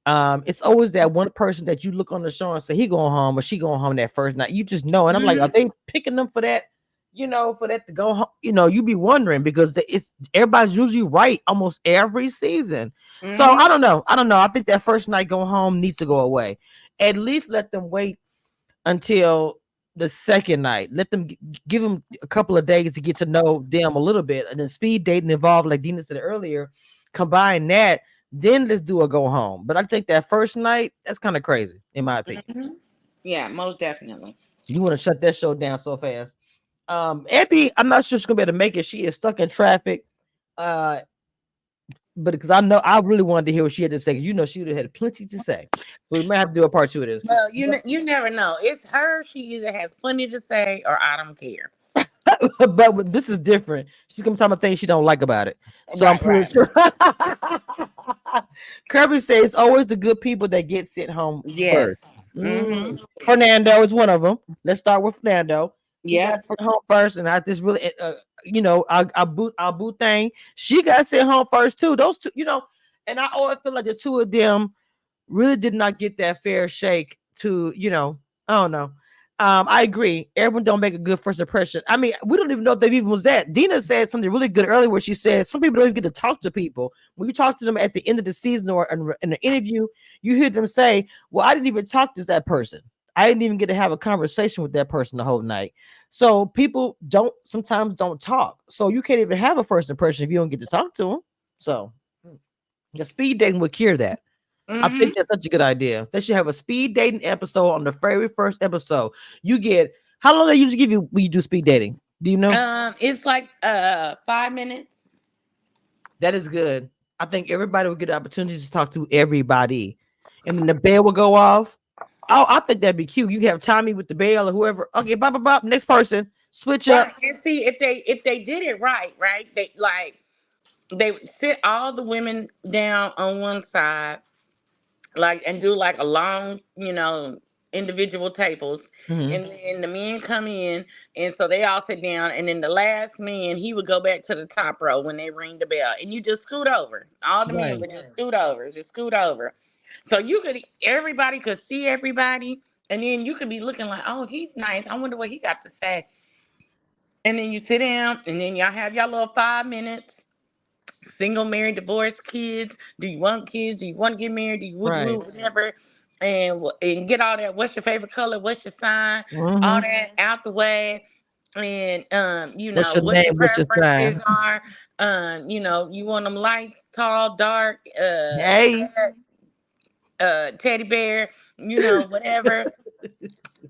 It's always that one person that you look on the show and say he going home or she going home that first night. You just know. And I'm like, are they picking them for that? For that to go home? You be wondering because everybody's usually right almost every season. So I don't know. I think that first night go home needs to go away. At least let them wait until the second night. Let them give them a couple of days to get to know them a little bit, and then speed dating involved, like Dina said earlier. Combine that, then let's do a go home. But I think that first night, that's kind of crazy, in my opinion. Yeah, most definitely. You want to shut that show down so fast. Abby, I'm not sure she's gonna be able to make it. She is stuck in traffic. But because I know I really wanted to hear what she had to say, because she would have had plenty to say. So we might have to do a part 2 of this. Well, you never know. It's her. She either has plenty to say or I don't care. But this is different. She's gonna talk about things she don't like about it. So I'm pretty sure. Kirby says it's always the good people that get sent home first. Fernando is one of them. Let's start with Fernando. Yeah, sent home first, and I just really, our boo thing. She got sent home first too. Those two, and I always feel like the two of them really did not get that fair shake. To I don't know. I agree. Everyone don't make a good first impression. I mean, we don't even know if they even was that. Dina said something really good earlier where she said some people don't even get to talk to people. When you talk to them at the end of the season or in an interview, you hear them say, well, I didn't even talk to that person. I didn't even get to have a conversation with that person the whole night. So people sometimes don't talk. So you can't even have a first impression if you don't get to talk to them. So the speed dating would cure that. I think that's such a good idea. They should have a speed dating episode on the very first episode. You get how long they usually give you when you do speed dating? Do you know? It's like 5 minutes. That is good. I think everybody will get the opportunity to talk to everybody, and then the bell will go off, I think that'd be cute. You have Tommy with the bell or whoever. Okay, bop. Next person, switch Right. up. And see if they did it right, they would sit all the women down on one side, and do like a long, individual tables, Mm-hmm. and then the men come in, and so they all sit down, and then the last man he would go back to the top row when they ring the bell, and you just scoot over. All the men Right. would just scoot over, so everybody could see everybody, and then you could be looking like, oh, he's nice. I wonder what he got to say, and then you sit down, and then y'all have y'all little 5 minutes. Single, married, divorced, kids. Do you want kids? Do you want to get married? Do you Right. whatever? And get all that. What's your favorite color? What's your sign? All Mm-hmm. that out the way. And What's your what your name? What's your preferences sign? are. You want them light, tall, dark, Hey. teddy bear, whatever.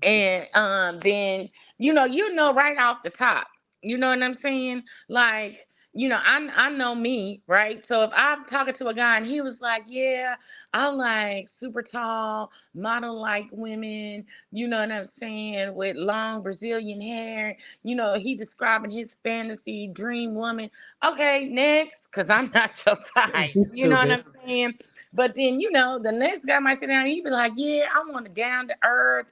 And then right off the top, you know what I'm saying? Like, I know me, right? So if I'm talking to a guy and he was like, yeah, I like super tall model like women, you know what I'm saying, with long Brazilian hair, he describing his fantasy dream woman. Okay, next, because I'm not your type, you know what I'm saying? But then, the next guy might sit down and he be like, yeah, I want a down to earth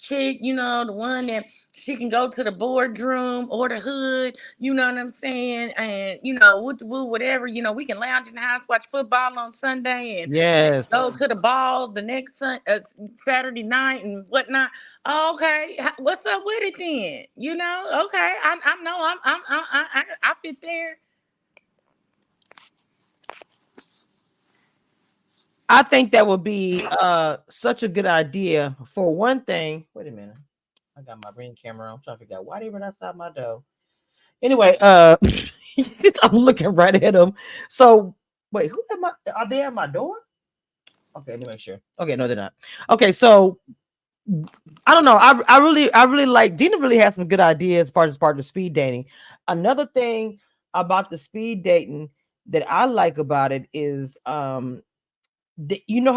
chick, the one that she can go to the boardroom or the hood, you know what I'm saying? And, whatever, we can lounge in the house, watch football on Sunday and Yes. go to the ball the next Saturday night and whatnot. Okay, what's up with it then? Okay, I know I fit there. I think that would be such a good idea. For one thing, wait a minute. I got my Ring camera on. I'm trying to figure out why they run outside my door. Anyway, I'm looking right at them. So wait, who am I? Are they at my door? Okay, let me make sure. Okay, no, they're not. Okay, so I don't know. I really like Dina. Really has some good ideas as part of the speed dating. Another thing about the speed dating that I like about it is how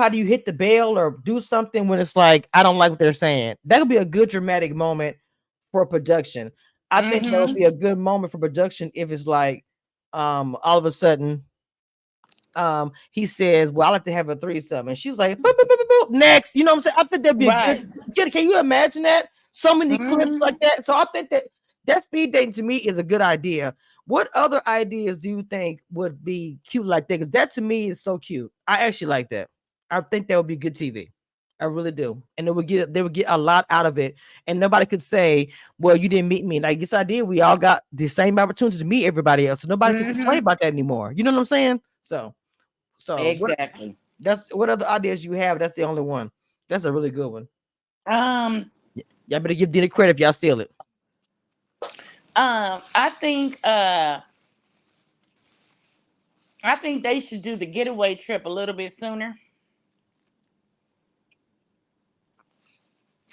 do you hit the bell or do something when it's like I don't like what they're saying? That would be a good dramatic moment for production. I think that would be a good moment for production if it's like all of a sudden he says, well, I like to have a threesome, and she's like, boop, boop, boop, boop, boop, next. You know what I'm saying? I think that'd be a good. Can you imagine that? So many clips like that. So I think that speed dating to me is a good idea. What other ideas do you think would be cute like that? Because that to me is so cute. I actually like that. I think that would be good TV. I really do. And they would get a lot out of it. And nobody could say, well, you didn't meet me. Like, yes, I did. We all got the same opportunity to meet everybody else. So nobody can complain about that anymore. You know what I'm saying? So Exactly. What other ideas you have? That's the only one. That's a really good one. Y'all better give Dina credit if y'all steal it. I think they should do the getaway trip a little bit sooner,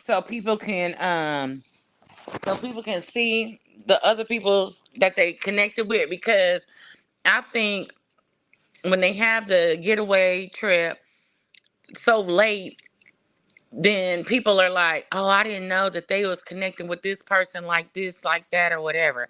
so people can see the other people that they connected with, because I think when they have the getaway trip so late, then people are like, oh, I didn't know that they was connecting with this person like this, like that, or whatever.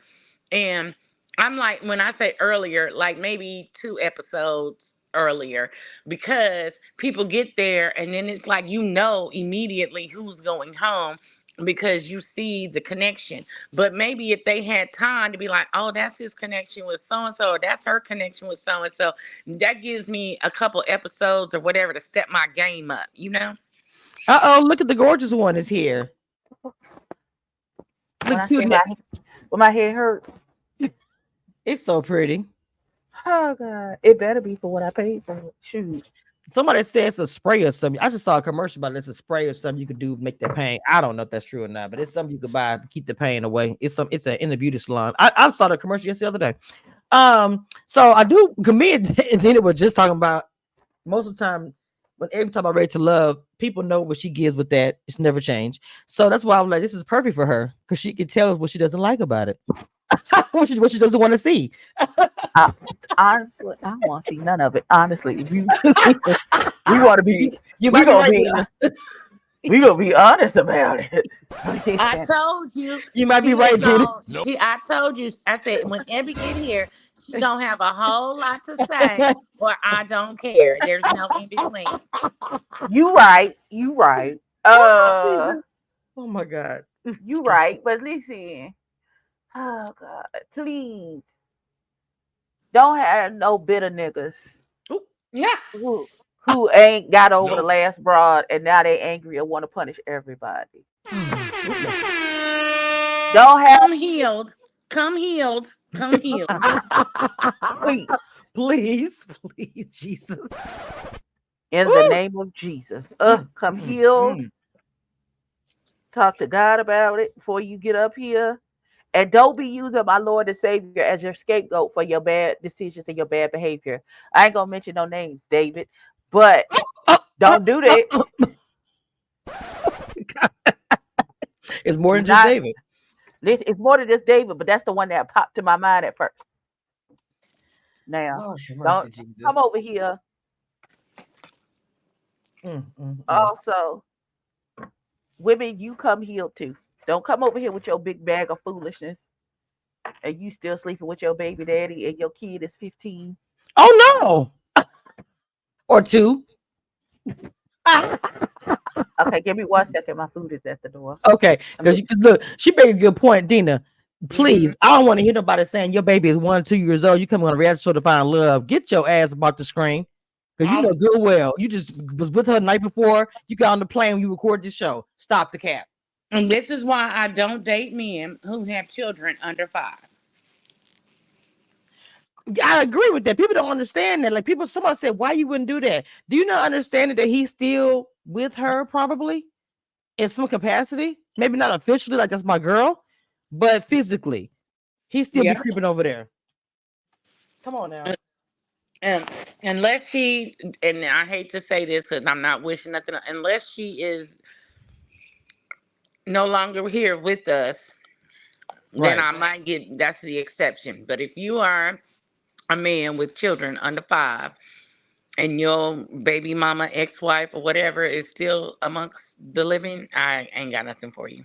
And I'm like, when I say earlier, like maybe 2 episodes earlier, because people get there and then it's like, immediately who's going home because you see the connection. But maybe if they had time to be like, oh, that's his connection with so-and-so, or that's her connection with so-and-so, that gives me a couple episodes or whatever to step my game up, Uh-oh, look at the gorgeous one is here. Look cute. When my head hurt. It's so pretty. Oh God. It better be for what I paid for it. Shoot. Somebody says it's a spray or something. I just saw a commercial about it. It's a spray or something you could do to make the pain. I don't know if that's true or not, but it's something you could buy to keep the pain away. It's in the beauty salon. I saw the commercial just the other day. So I do commit, and then it was just talking about most of the time when every time I'm ready to love, people know what she gives with that. It's never changed. So that's why I'm like, this is perfect for her, because she can tell us what she doesn't like about it. what she doesn't want to see. Honestly, I don't want to see none of it. Honestly, if you we want to be, you might be right. We gonna be honest about it. I told you. You might be right, Dina. I told you. I said when Abby get here, she gonna have a whole lot to say, or I don't care. There's no in between. You right. You right. Oh my God. You right. But listen. Oh God. Please. Don't have no bitter niggas. Yeah. Who ain't got over the last broad and now they angry and want to punish everybody. Don't have Come healed. Come healed. Come healed. Please, Jesus. In the name of Jesus. Come healed. Talk to God about it before you get up here. And don't be using my Lord and Savior as your scapegoat for your bad decisions and your bad behavior. I ain't gonna mention no names, David, but don't do that. It's more than just David. It's more than just David, but that's the one that popped to my mind at first. Now, don't come over here. Also, women, you come healed too. Don't come over here with your big bag of foolishness and you still sleeping with your baby daddy and your kid is 15. Oh no. Or 2. Okay, give me 1 second. My food is at the door. Okay, because look, she made a good point, Dina. Please, I don't want to hear nobody saying your baby is 1, 2 years old. You come on a reality show to find love. Get your ass about the screen. Because you know good well. You just was with her the night before. You got on the plane when you record this show. Stop the cap. And this is why I don't date men who have children under 5. I agree with that. People don't understand that. Like somebody said, why you wouldn't do that? Do you not understand that he's still with her probably in some capacity? Maybe not officially, like that's my girl, but physically, he still be creeping over there. Come on now. Unless she, and I hate to say this because I'm not wishing nothing, unless she is no longer here with us, then I might get, that's the exception. But if you are a man with children under 5 and your baby mama, ex-wife, or whatever is still amongst the living, I ain't got nothing for you.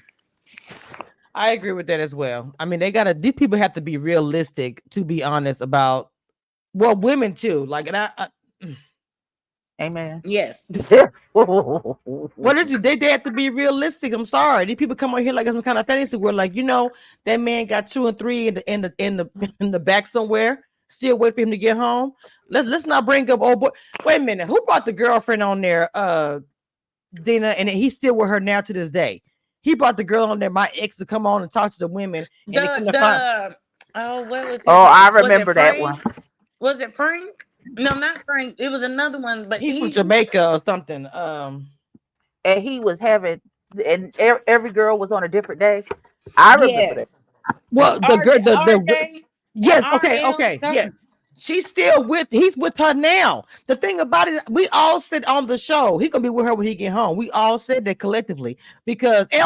I agree with that as well. I mean, these people have to be realistic, to be honest, about, well, women too. Like, and I amen. Yes. What is it? They have to be realistic. I'm sorry. These people come on here like some kind of fantasy world. Like, that man got 2 and 3 in the back somewhere. Still wait for him to get home. Let's not bring up old boy. Wait a minute. Who brought the girlfriend on there? Dina, and he's still with her now to this day. He brought the girl on there, my ex, to come on and talk to the women. What was it? I remember that one. Was it Frank? No, not Frank. It was another one, but he's from Jamaica or something. And he was having, and every girl was on a different day. I remember that. Well, the girl, yes, okay, yes. He's with her now. The thing about it, we all said on the show, he gonna be with her when he get home. We all said that collectively because we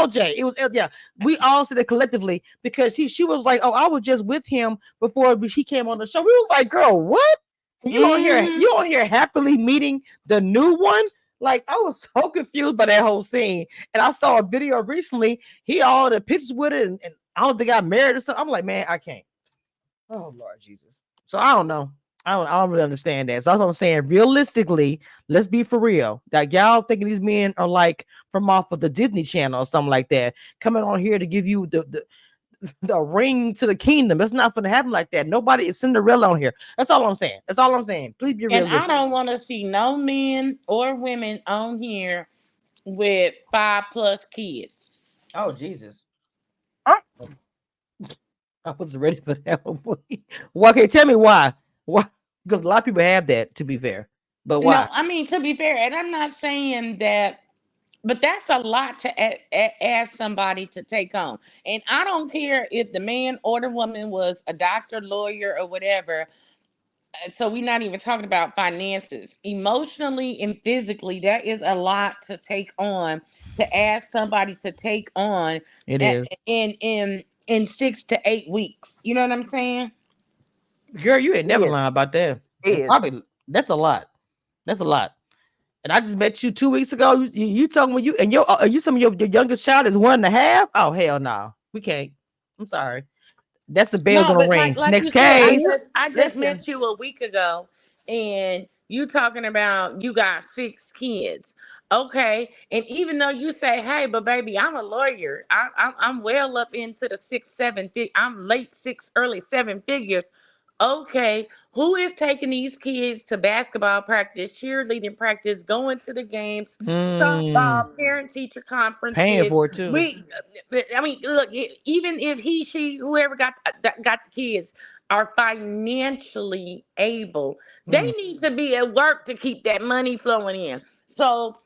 all said it collectively because she was like, oh, I was just with him before he came on the show. We was like, girl, what? You on here happily meeting the new one? Like, I was so confused by that whole scene. And I saw a video recently. He all the pictures with it, and I don't think I married or something. I'm like, man, I can't. Oh Lord Jesus. So I don't know. I don't really understand that. So that's what I'm saying. Realistically, let's be for real. Like, y'all thinking these men are like from off of the Disney Channel or something like that, coming on here to give you the ring to the kingdom. It's not going to happen like that. Nobody is Cinderella on here. That's all I'm saying. That's all I'm saying. Please be realistic. And I don't want to see no men or women on here with 5+ kids. Oh Jesus. I wasn't ready for that one. Well, okay, tell me why. Why? Because a lot of people have that, to be fair. But why? No, I mean, to be fair, and I'm not saying that, but that's a lot to ask somebody to take on. And I don't care if the man or the woman was a doctor, lawyer, or whatever. So we're not even talking about finances. Emotionally and physically, that is a lot to take on, to ask somebody to take on. It is. In 6 to 8 weeks. You know what I'm saying? Girl, you ain't never lying about that. That's a lot. That's a lot. And I just met you 2 weeks ago. You talking when you and you some of your youngest child is 1.5? Oh hell no, we can't. I'm sorry. That's the bell No, gonna but ring. like Next you said, case. I just Listen. met you a week ago, and you talking about you got 6 kids, okay? And even though you say, "Hey, but baby, I'm a lawyer. I'm well up into the 6, 7 I'm late 6, early 7 figures." Okay, who is taking these kids to basketball practice, cheerleading practice, going to the games, softball, parent teacher Paying conferences? for it too. I mean, look, even if he, she, whoever got the kids are financially able, they need to be at work to keep that money flowing in. So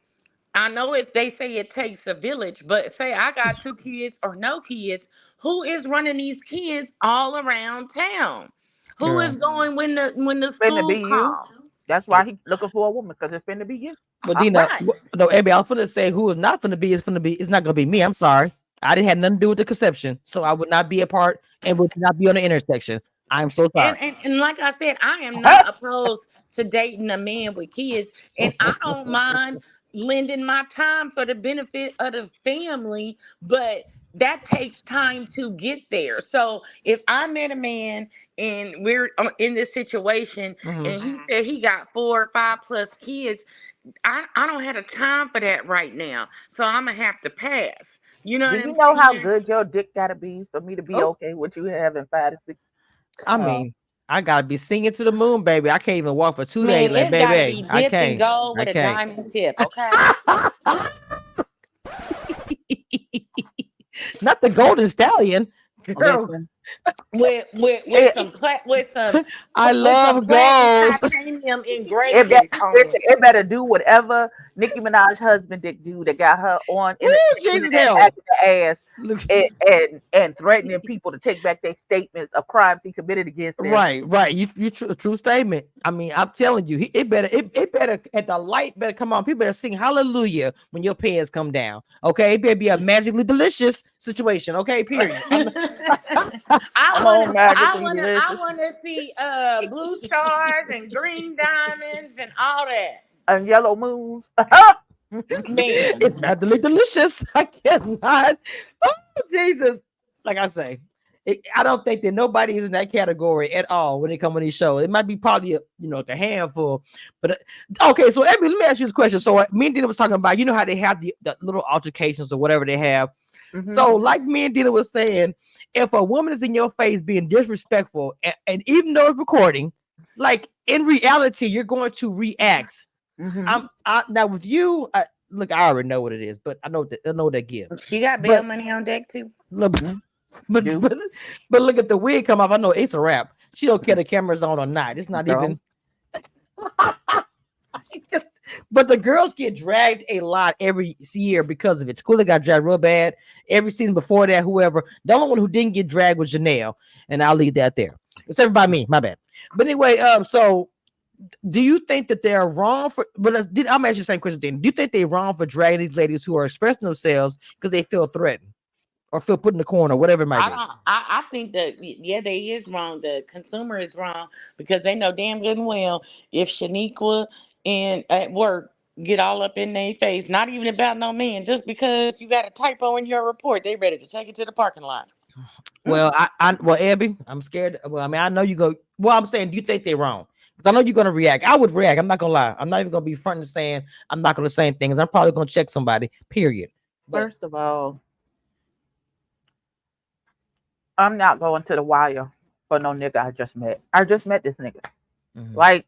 I know they say it takes a village, but say I got 2 kids or no kids, who is running these kids all around town? Who Girl. is going when the Finna school be you. calls? That's why he's looking for a woman, because it's finna be you. But Dina, no, Abby, I was finna say who is not finna be is finna be. It's not gonna be me. I'm sorry. I didn't have nothing to do with the conception, so I would not be a part and would not be on the intersection. I'm so sorry. And like I said, I am not opposed to dating a man with kids, and I don't mind lending my time for the benefit of the family, but that takes time to get there. So if I met a man and we're in this situation and he said he got 4 or 5 plus kids, I don't have the time for that right now. So I'm gonna have to pass. You know Do what you I'm know how saying? good your dick gotta be for me to be okay with you having 5 to 6? I mean, I gotta be singing to the moon, baby. I can't even walk for 2 days. Man, Like, it's got to baby, be I dipped in can't. gold I with a can't. diamond tip, okay? Not the golden stallion, girl. Listen, With some I with some love platinum gold. titanium It better, engraving on listen, it. it better do whatever Nicki Minaj husband did do that got her on Woo, the Jesus internet help. acting the ass Look. and threatening people to take back their statements of crimes he committed against them. Right. You true statement. I mean, I'm telling you, it better at the light better come on. People better sing hallelujah when your pants come down. Okay, it better be a magically delicious situation. Okay, period. Come on, magically delicious. I wanna see blue stars and green diamonds and all that. And yellow moons. Man. It's magically delicious. I cannot. Oh Jesus! Like I say, I don't think that nobody is in that category at all when it comes to these shows. It might be probably like a handful, but okay. So Abby, let me ask you this question. So me and Dina was talking about, how they have the little altercations or whatever they have. So like me and Dina was saying, if a woman is in your face being disrespectful, and even though it's recording, like in reality, you're going to react. Now with you, look, I already know what it is, but I know that gives. She got bail money on deck too. Look, but look at the wig come off. I know it's a wrap. She don't care the camera's on or not. It's not even. But the girls get dragged a lot every year because of it. Schooler got dragged real bad. Every season before that, whoever. The only one who didn't get dragged was Janelle, and I'll leave that there. It's everybody me. My bad. But anyway, so do you think that they're wrong for? But I'm asking the same question. Do you think they're wrong for dragging these ladies who are expressing themselves because they feel threatened or feel put in the corner, whatever it might be? I think that they is wrong. The consumer is wrong because they know damn good and well if Shaniqua and at work get all up in their face, not even about no man, just because you got a typo in your report, they ready to take it to the parking lot. Well, Abby, I'm scared. Well, I mean, I know you go. Well, I'm saying, do you think they're wrong? Because I know you're gonna react. I would react. I'm not gonna lie. I'm not even gonna be front and saying I'm not gonna say things. I'm probably gonna check somebody. Period. First of all, I'm not going to the wire for no nigga I just met. I just met this nigga. Like,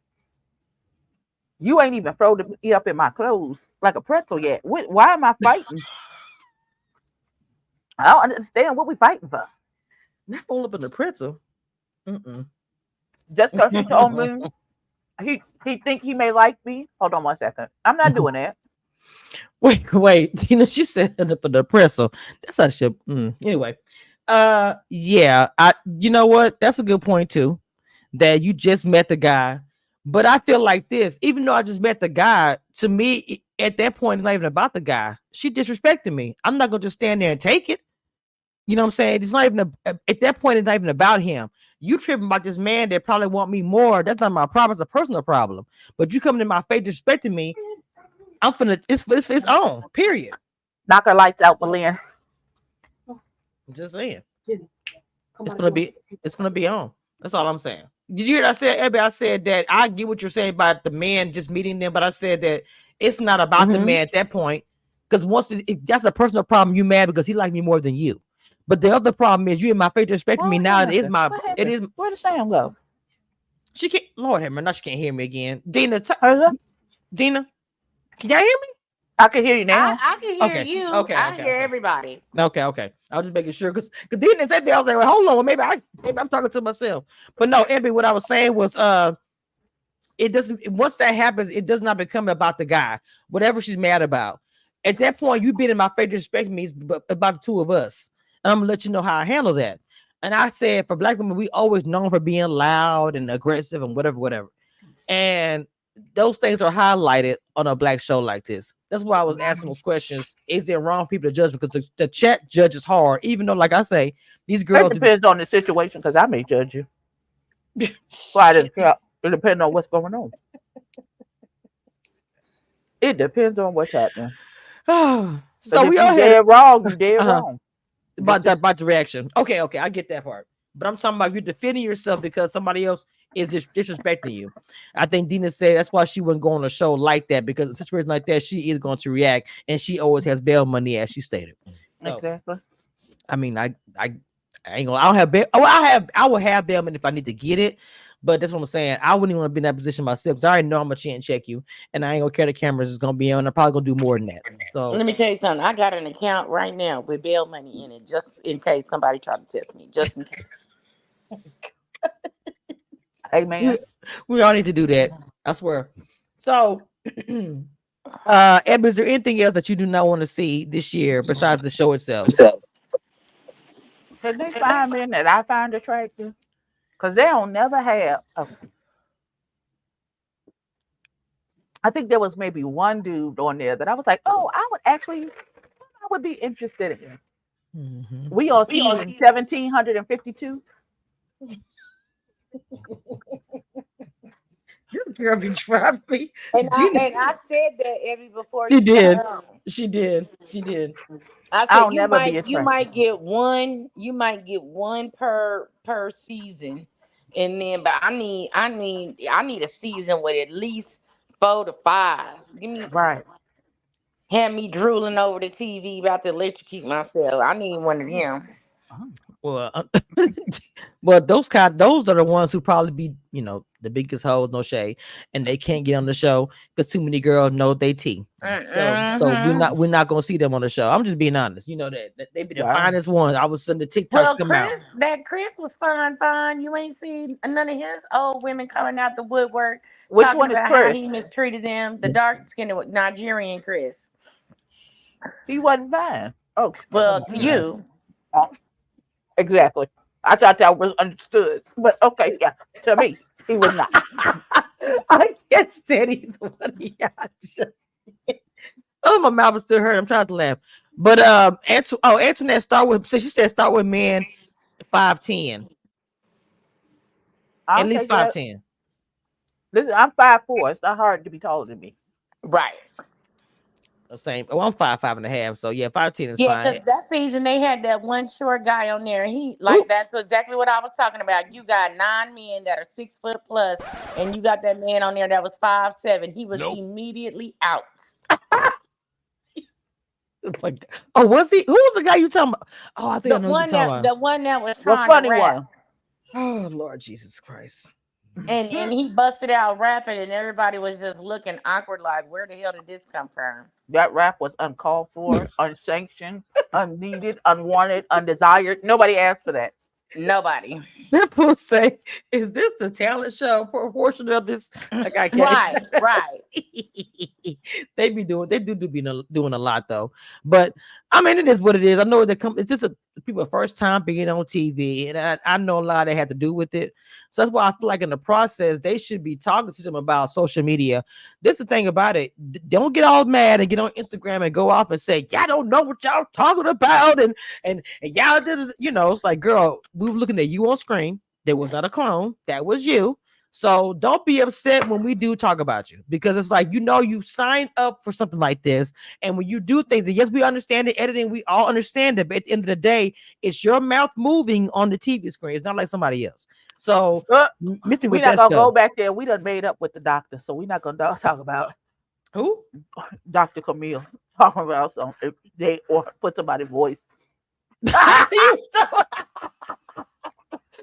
you ain't even thrown me up in my clothes like a pretzel yet. Why am I fighting? I don't understand what we fighting for. Not fold up in the pretzel. Just because he told me he think he may like me. Hold on 1 second. I'm not doing that. Wait. She said up in the pretzel. That's not shit. Anyway. Yeah. You know what? That's a good point too. That you just met the guy. But I feel like this, even though I just met the guy, to me, at that point, it's not even about the guy. She disrespected me. I'm not gonna just stand there and take it. You know what I'm saying? It's not even at that point, it's not even about him. You tripping about this man that probably want me more. That's not my problem. It's a personal problem. But you coming in my face disrespecting me. I'm finna. It's on. Period. Knock her lights out, Malin. I'm just saying. It's gonna be on. That's all I'm saying. Did you hear what I said, Abby? I said that I get what you're saying about the man just meeting them, but I said that it's not about the man at that point. Because once that's a personal problem, you mad because he liked me more than you. But the other problem is you in my face respecting me now. It is Where did Sam go? She can't. Lord have mercy, now she can't hear me again. Dina, Dina, can y'all hear me? I can hear you now. I can hear you. I hear everybody. Okay. I was just making sure because Dina said that. I was like, well, hold on, maybe I'm talking to myself. But no, Abby, what I was saying was it doesn't. Once that happens, it does not become about the guy. Whatever she's mad about. At that point, you being in my face disrespecting me is about the two of us. And I'm gonna let you know how I handle that. And I said for black women, we always known for being loud and aggressive and whatever. And those things are highlighted on a black show like this. That's why I was asking those questions. Is it wrong for people to judge? Because the chat judges hard, even though, like I say, these girls. It depends on the situation because I may judge you. Well, I didn't care. It depends on what's going on. It depends on what's happening. So we all dead wrong. You dead wrong. About the reaction. Okay, I get that part. But I'm talking about you defending yourself because somebody else is disrespecting you. I think Dina said that's why she wouldn't go on a show like that, because in a situation like that, she is going to react, and she always has bail money, as she stated. So, exactly. I mean, I ain't gonna. I don't have bail. Oh, I will have bail money if I need to get it. But that's what I'm saying. I wouldn't even want to be in that position myself because I already know I'm gonna check you, and I ain't gonna care the cameras is gonna be on. I'm probably gonna do more than that. So let me tell you something. I got an account right now with bail money in it, just in case somebody tried to test me. Just in case. Hey man, we all need to do that. I swear. So, Eb, is there anything else that you do not want to see this year besides the show itself? Can they find men that I find attractive? Because they don't never have. I think there was maybe one dude on there that I was like, oh, I would be interested in. Mm-hmm. We on season 1752. This girl be trying me. And I said that every before she did. She did. I said you might get one per season, and then but I need a season with at least 4 to 5. Give me Have me drooling over the TV about to electrocute myself. I need one of them. Well, those are the ones who probably be, the biggest hoes, no shade, and they can't get on the show because too many girls know they tea. So we're not gonna see them on the show. I'm just being honest. You know that they be the finest ones. I was sending the TikToks come out. Chris was fine. You ain't seen none of his old women coming out the woodwork. Which one is Chris? How he mistreated them. The dark skinned Nigerian Chris. He wasn't fine. Oh, well, to you. Exactly. I thought that was understood, but okay, yeah. To me, he was not. I can't stand either one of y'all. Oh, my mouth is still hurt. I'm trying to laugh, but Antoinette start with men 5'10", at least 5'10". Listen, I'm 5'4". It's not hard to be taller than me, right? The same. Oh, I'm 5'5.5". So yeah, 5'10" is fine. Yeah, because that season they had that one short guy on there. That's exactly what I was talking about. You got 9 men that are 6 foot plus, and you got that man on there that was 5'7". He was immediately out. Oh, was he? Who was the guy you talking about? Oh, I think I know who you're talking about. The one that was trying to rap. Oh, Lord Jesus Christ. And he busted out rapping, and everybody was just looking awkward, like, where the hell did this come from? That rap was uncalled for, unsanctioned, unneeded, unwanted, undesired. Nobody asked for that. Nobody. People say, "Is this the talent show portion of this?" Like I can't. Right. They do be doing a lot though, but I mean, it is what it is. I know it's just people first time being on TV, and I know a lot that had to do with it. So that's why I feel like in the process they should be talking to them about social media. This is the thing about it. Don't get all mad and get on Instagram and go off and say, y'all don't know what y'all talking about, and y'all did, it's like, girl, we were looking at you on screen. There was not a clone. That was you. So don't be upset when we do talk about you, because it's like, you signed up for something like this. And when you do things, and yes, we understand the editing, we all understand it, but at the end of the day, it's your mouth moving on the TV screen. It's not like somebody else. So miss me we're with not that gonna stuff. go back there. We done made up with the doctor, so we're not gonna talk about who. Dr. Camille talking about something. If they or put somebody's voice. You still...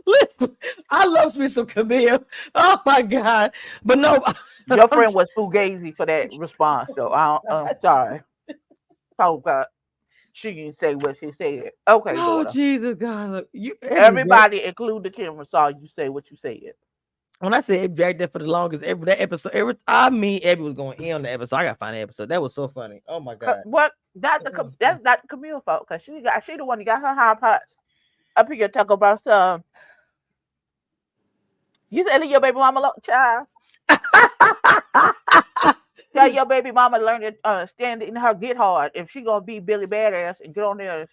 Listen, I love me some Camille. Oh my God. But no, your friend was fugazi for that response, so I'm sorry. Talk about she didn't say what she said. Okay, oh daughter. Jesus God, look, Everybody, include the camera, saw you say what you said. When I said it dragged that for the longest, that episode, Abby was going in on the episode. I gotta find the episode. That was so funny. Oh my God. What? That's not Camille fault, because she the one that got her high pots up here talk about some. You said your baby mama child. Tell your baby mama learn to stand in her get hard if she gonna be Billy Badass and get on there.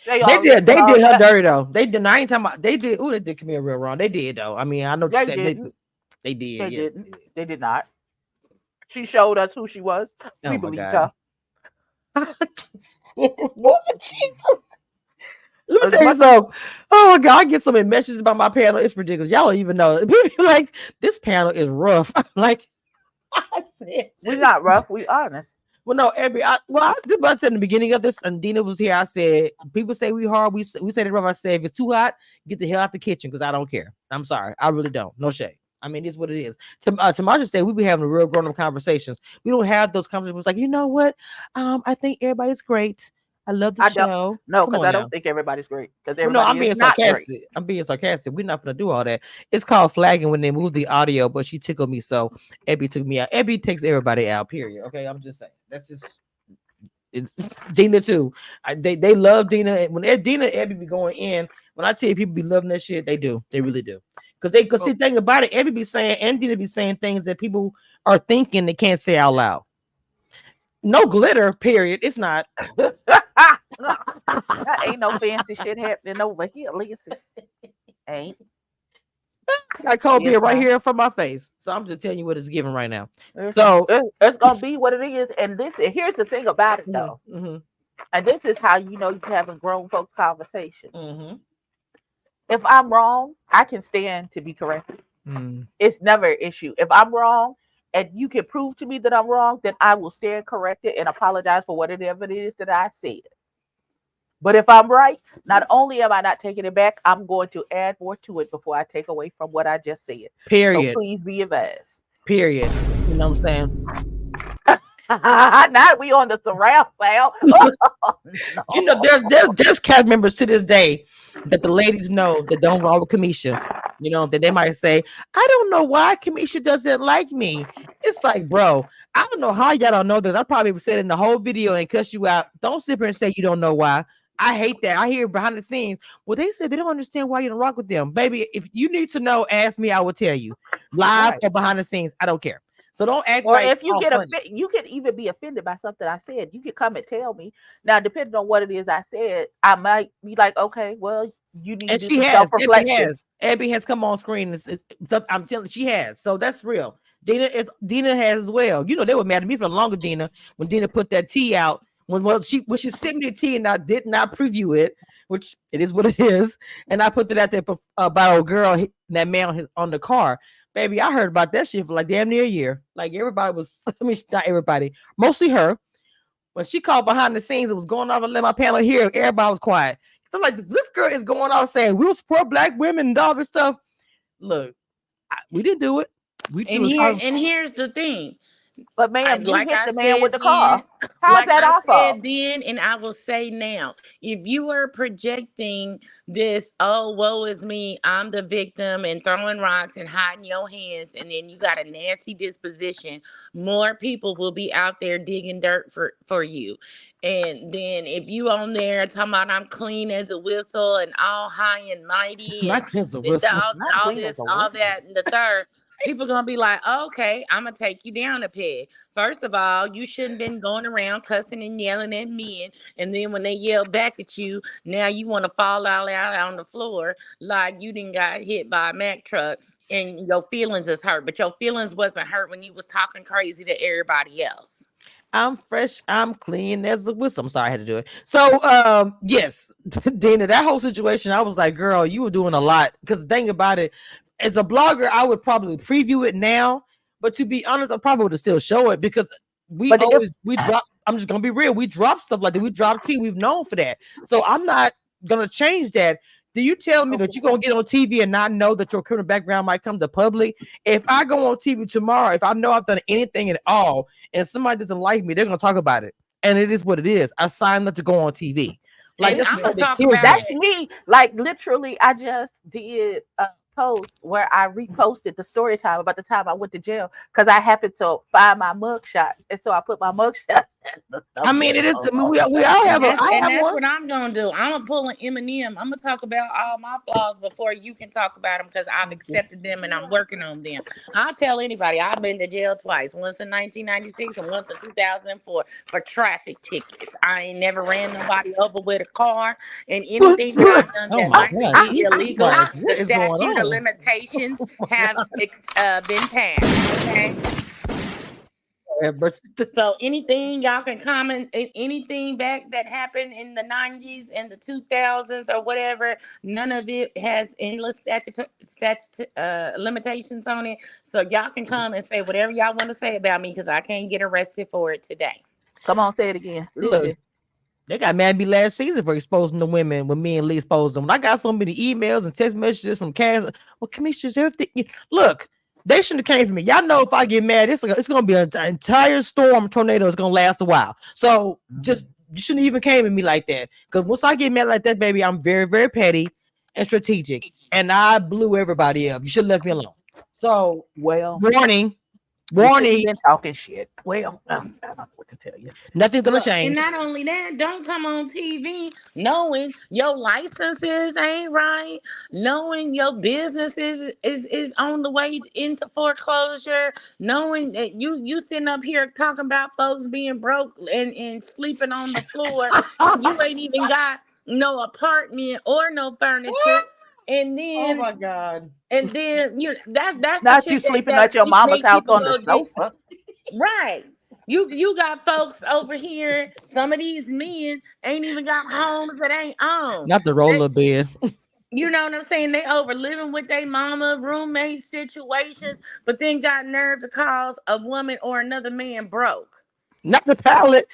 They did her dirty though. They did. I ain't talking about. They did. Ooh, they did Camille real wrong. They did though. I mean, I know what you said. They did. They yes, didn't. They did not. She showed us who she was. We believed her. Jesus. Let me tell you something. Oh my God, I get so many messages about my panel. It's ridiculous. Y'all don't even know. People like, this panel is rough. Like, I said, we're not rough. We honest. Well, no, I said in the beginning of this, and Dina was here. I said, people say we hard. We say it rough. I said, if it's too hot, get the hell out the kitchen, because I don't care. I'm sorry. I really don't. No shade. I mean, it's what it is. Tamasha said we be having real grown-up conversations. We don't have those conversations. It's like, you know what? I think everybody's great. I love the show. No, because I don't think everybody's great. Because everybody I'm being sarcastic. I'm being sarcastic. We're not gonna do all that. It's called flagging when they move the audio, but she tickled me, so Abby took me out. Abby takes everybody out, period. Okay, I'm just saying. That's just it's Dina too. They love Dina. When Dina and Abby be going in, when I tell you people be loving that shit, they do. They really do. Because see, the thing about it, Abby be saying and Dina be saying things that people are thinking they can't say out loud. No glitter, period. It's not. That ain't no fancy shit happening over here, listen. Ain't. I got cold beer right here from my face. So I'm just telling you what it's giving right now. So it's gonna be what it is. And here's the thing about it though. Mm-hmm. And this is how you know you're having grown folks conversation. Mm-hmm. If I'm wrong, I can stand to be corrected. It's never an issue. If I'm wrong and you can prove to me that I'm wrong, then I will stand corrected and apologize for whatever it is that I said. But if I'm right, not only am I not taking it back, I'm going to add more to it before I take away from what I just said. Period. So please be advised. Period. You know what I'm saying? Now we on the surround sound. No. You know, there's cast members to this day that the ladies know that don't roll with Kamisha. You know, that they might say, I don't know why Kamisha doesn't like me. It's like, bro, I don't know how y'all don't know that. I probably said in the whole video and cuss you out. Don't sit here and say you don't know why. I hate that. I hear behind the scenes. Well, they said they don't understand why you don't rock with them. Baby, if you need to know, ask me, I will tell you. Live or behind the scenes, I don't care. So don't act like. Or if you get offended, you could even be offended by something I said. You could come and tell me. Now, depending on what it is I said, I might be like, okay, well, you need to do some self-reflection. Abby has come on screen. I'm telling you, she has. So that's real. Dina has as well. You know, they were mad at me for the longer, Dina, when Dina put that tea out. When she sent me the tea and I did not preview it, which it is what it is, and I put it out there about a girl, that man on the car. Baby, I heard about that shit for like damn near a year. Like everybody was, I mean, not everybody, mostly her. When she called behind the scenes, it was going off and let my panel hear. Everybody was quiet. So I'm like, this girl is going off saying we'll support black women and all this stuff. Look, we didn't do it. Here's the thing. But ma'am, you like hit I the man with the then, car. How's that I our fault? then, and I will say now, if you are projecting this, oh, woe is me, I'm the victim, and throwing rocks and hiding your hands, and then you got a nasty disposition, more people will be out there digging dirt for you. And then if you on there talking about I'm clean as a whistle and all high and mighty, and all this, all that, and the third. People are going to be like, okay, I'm going to take you down a peg. First of all, you shouldn't have been going around cussing and yelling at men. And then when they yell back at you, now you want to fall out on the floor like you didn't got hit by a Mack truck. and your feelings is hurt, but your feelings wasn't hurt when you was talking crazy to everybody else. I'm fresh, I'm clean as a whistle. I'm sorry I had to do it. So yes, Dana, that whole situation, I was like, girl, you were doing a lot. Because the thing about it, as a blogger, I would probably preview it now, but to be honest, I probably would still show it because we drop. I'm just gonna be real. We drop stuff like that. We drop tea. We've known for that. So I'm not gonna change that. Do you tell me that you're gonna get on TV and not know that your criminal background might come to public? If I go on TV tomorrow, if I know I've done anything at all, and somebody doesn't like me, they're gonna talk about it, and it is what it is. I signed up to go on TV. Like that's me. Like literally, I just did a post where I reposted the story time about the time I went to jail because I happened to find my mugshot, and so I put my mugshot. I mean, it is. I mean, we all have that's one. what I'm gonna do. I'm gonna pull an Eminem. I'm gonna talk about all my flaws before you can talk about them because I've accepted them and I'm working on them. I'll tell anybody I've been to jail twice, once in 1996 and once in 2004 for traffic tickets. I ain't never ran nobody over with a car, and anything that I've done that might be illegal, the statute of limitations have been passed. Okay. So anything y'all can comment, anything back that happened in the 90s and the 2000s or whatever, none of it has endless limitations on it. So y'all can come and say whatever y'all want to say about me because I can't get arrested for it today. Come on, say it again. Look, they got mad at me last season for exposing the women when me and Lee exposed them. I got so many emails and text messages from Cass. Well, commissioners, everything. Look. They shouldn't have came for me. Y'all know if I get mad, it's going to be an entire storm tornado. It's going to last a while. So just you shouldn't even came at me like that. Because once I get mad like that, baby, I'm very, very petty and strategic. And I blew everybody up. You should have left me alone. So, warning. You've been talking shit. Well, I don't know what to tell you. Nothing's gonna change. And not only that, don't come on TV knowing your licenses ain't right, knowing your business is on the way into foreclosure, knowing that you sitting up here talking about folks being broke and sleeping on the floor. You ain't even got no apartment or no furniture. And then, oh my God! And then that's not you sleeping at your mama's house on the sofa, right? You got folks over here. Some of these men ain't even got homes that ain't owned. Not the roller bed. You know what I'm saying? They over living with their mama, roommate situations, but then got nerve to call a woman or another man broke. Not the pallet.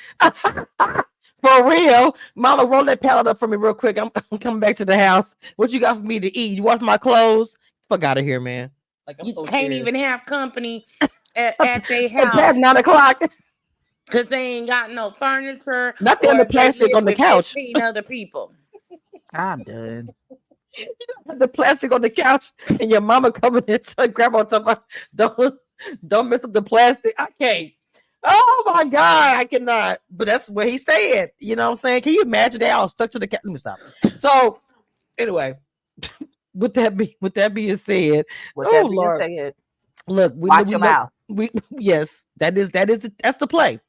For real, Mama, roll that pallet up for me real quick. I'm coming back to the house. What you got for me to eat? You wash my clothes? Fuck out of here, man. Like you so can't even have company at their house past 9 o'clock because they ain't got no furniture. Nothing the plastic on the couch. 15 other people. I'm done. You don't have the plastic on the couch, and your mama coming in to grab on top of don't mess up the plastic. I can't. Oh my God, I cannot. But that's what he said. You know what I'm saying? Can you imagine they all stuck to the Let me stop. So anyway, with that being said, Lord. Look, watch your mouth. Yes, that's the play.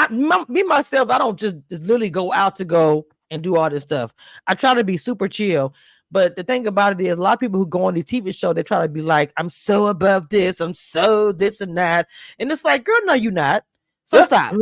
Me myself, I don't just literally go out to go and do all this stuff. I try to be super chill. But the thing about it is, a lot of people who go on these TV shows, they try to be like, I'm so above this, I'm so this and that, and it's like, girl, no, you're not. So stop.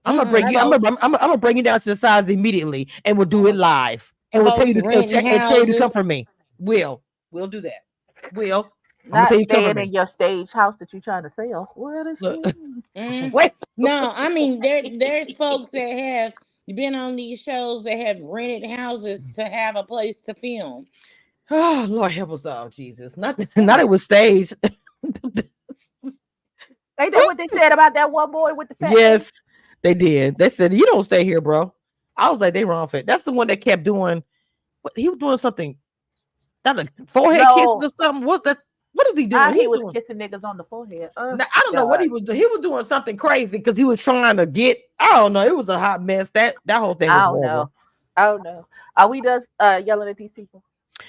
I'm gonna bring you. I'm gonna bring you down to the sides immediately, and we'll do it live, and we'll tell you to come for me. We'll do that. We'll. Not staying in your stage house that you're trying to sell. What is Wait. No, I mean there's folks that have been on these shows that have rented houses to have a place to film. Oh Lord, help us all, Jesus! Not it was staged. Ain't that what they said about that one boy with the fat Yes, they did. They said, you don't stay here, bro. I was like, they wrong for it. That's the one that kept doing, he was doing something, not a forehead kiss or something. What's that? What is he doing? He was kissing niggas on the forehead. I don't know what he was doing. He was doing something crazy because he was trying to get, I don't know. It was a hot mess. That whole thing was horrible. I don't know. Are we just yelling at these people?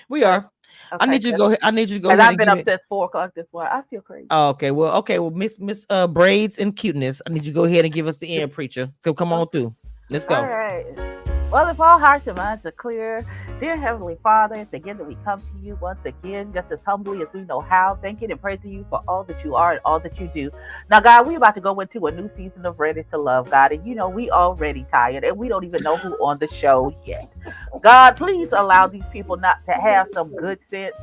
We are. Okay, I need you to go. I need you to go. I've been up since 4 o'clock this morning. I feel crazy. Oh, okay. Well, Miss Braids and Cuteness. I need you to go ahead and give us the end, preacher. So come on through. Let's go. All right. Well, if all hearts and minds are clear, dear Heavenly Father, together we come to you once again, just as humbly as we know how, thanking and praising you for all that you are and all that you do. Now, God, we're about to go into a new season of Ready to Love, God, and we already tired, and we don't even know who on the show yet. God, please allow these people not to have some good sense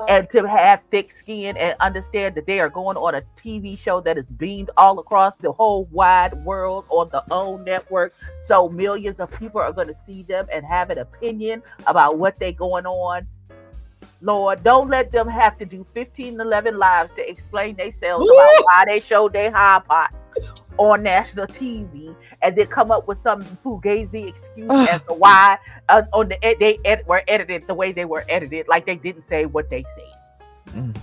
and to have thick skin and understand that they are going on a TV show that is beamed all across the whole wide world on the OWN network. So millions of people are going to see them and have an opinion about what they're going on. Lord, don't let them have to do 15, 11 lives to explain themselves about why they showed their hot pots on national TV and then come up with some fugazi excuse as to why they were edited the way they were edited, like they didn't say what they said.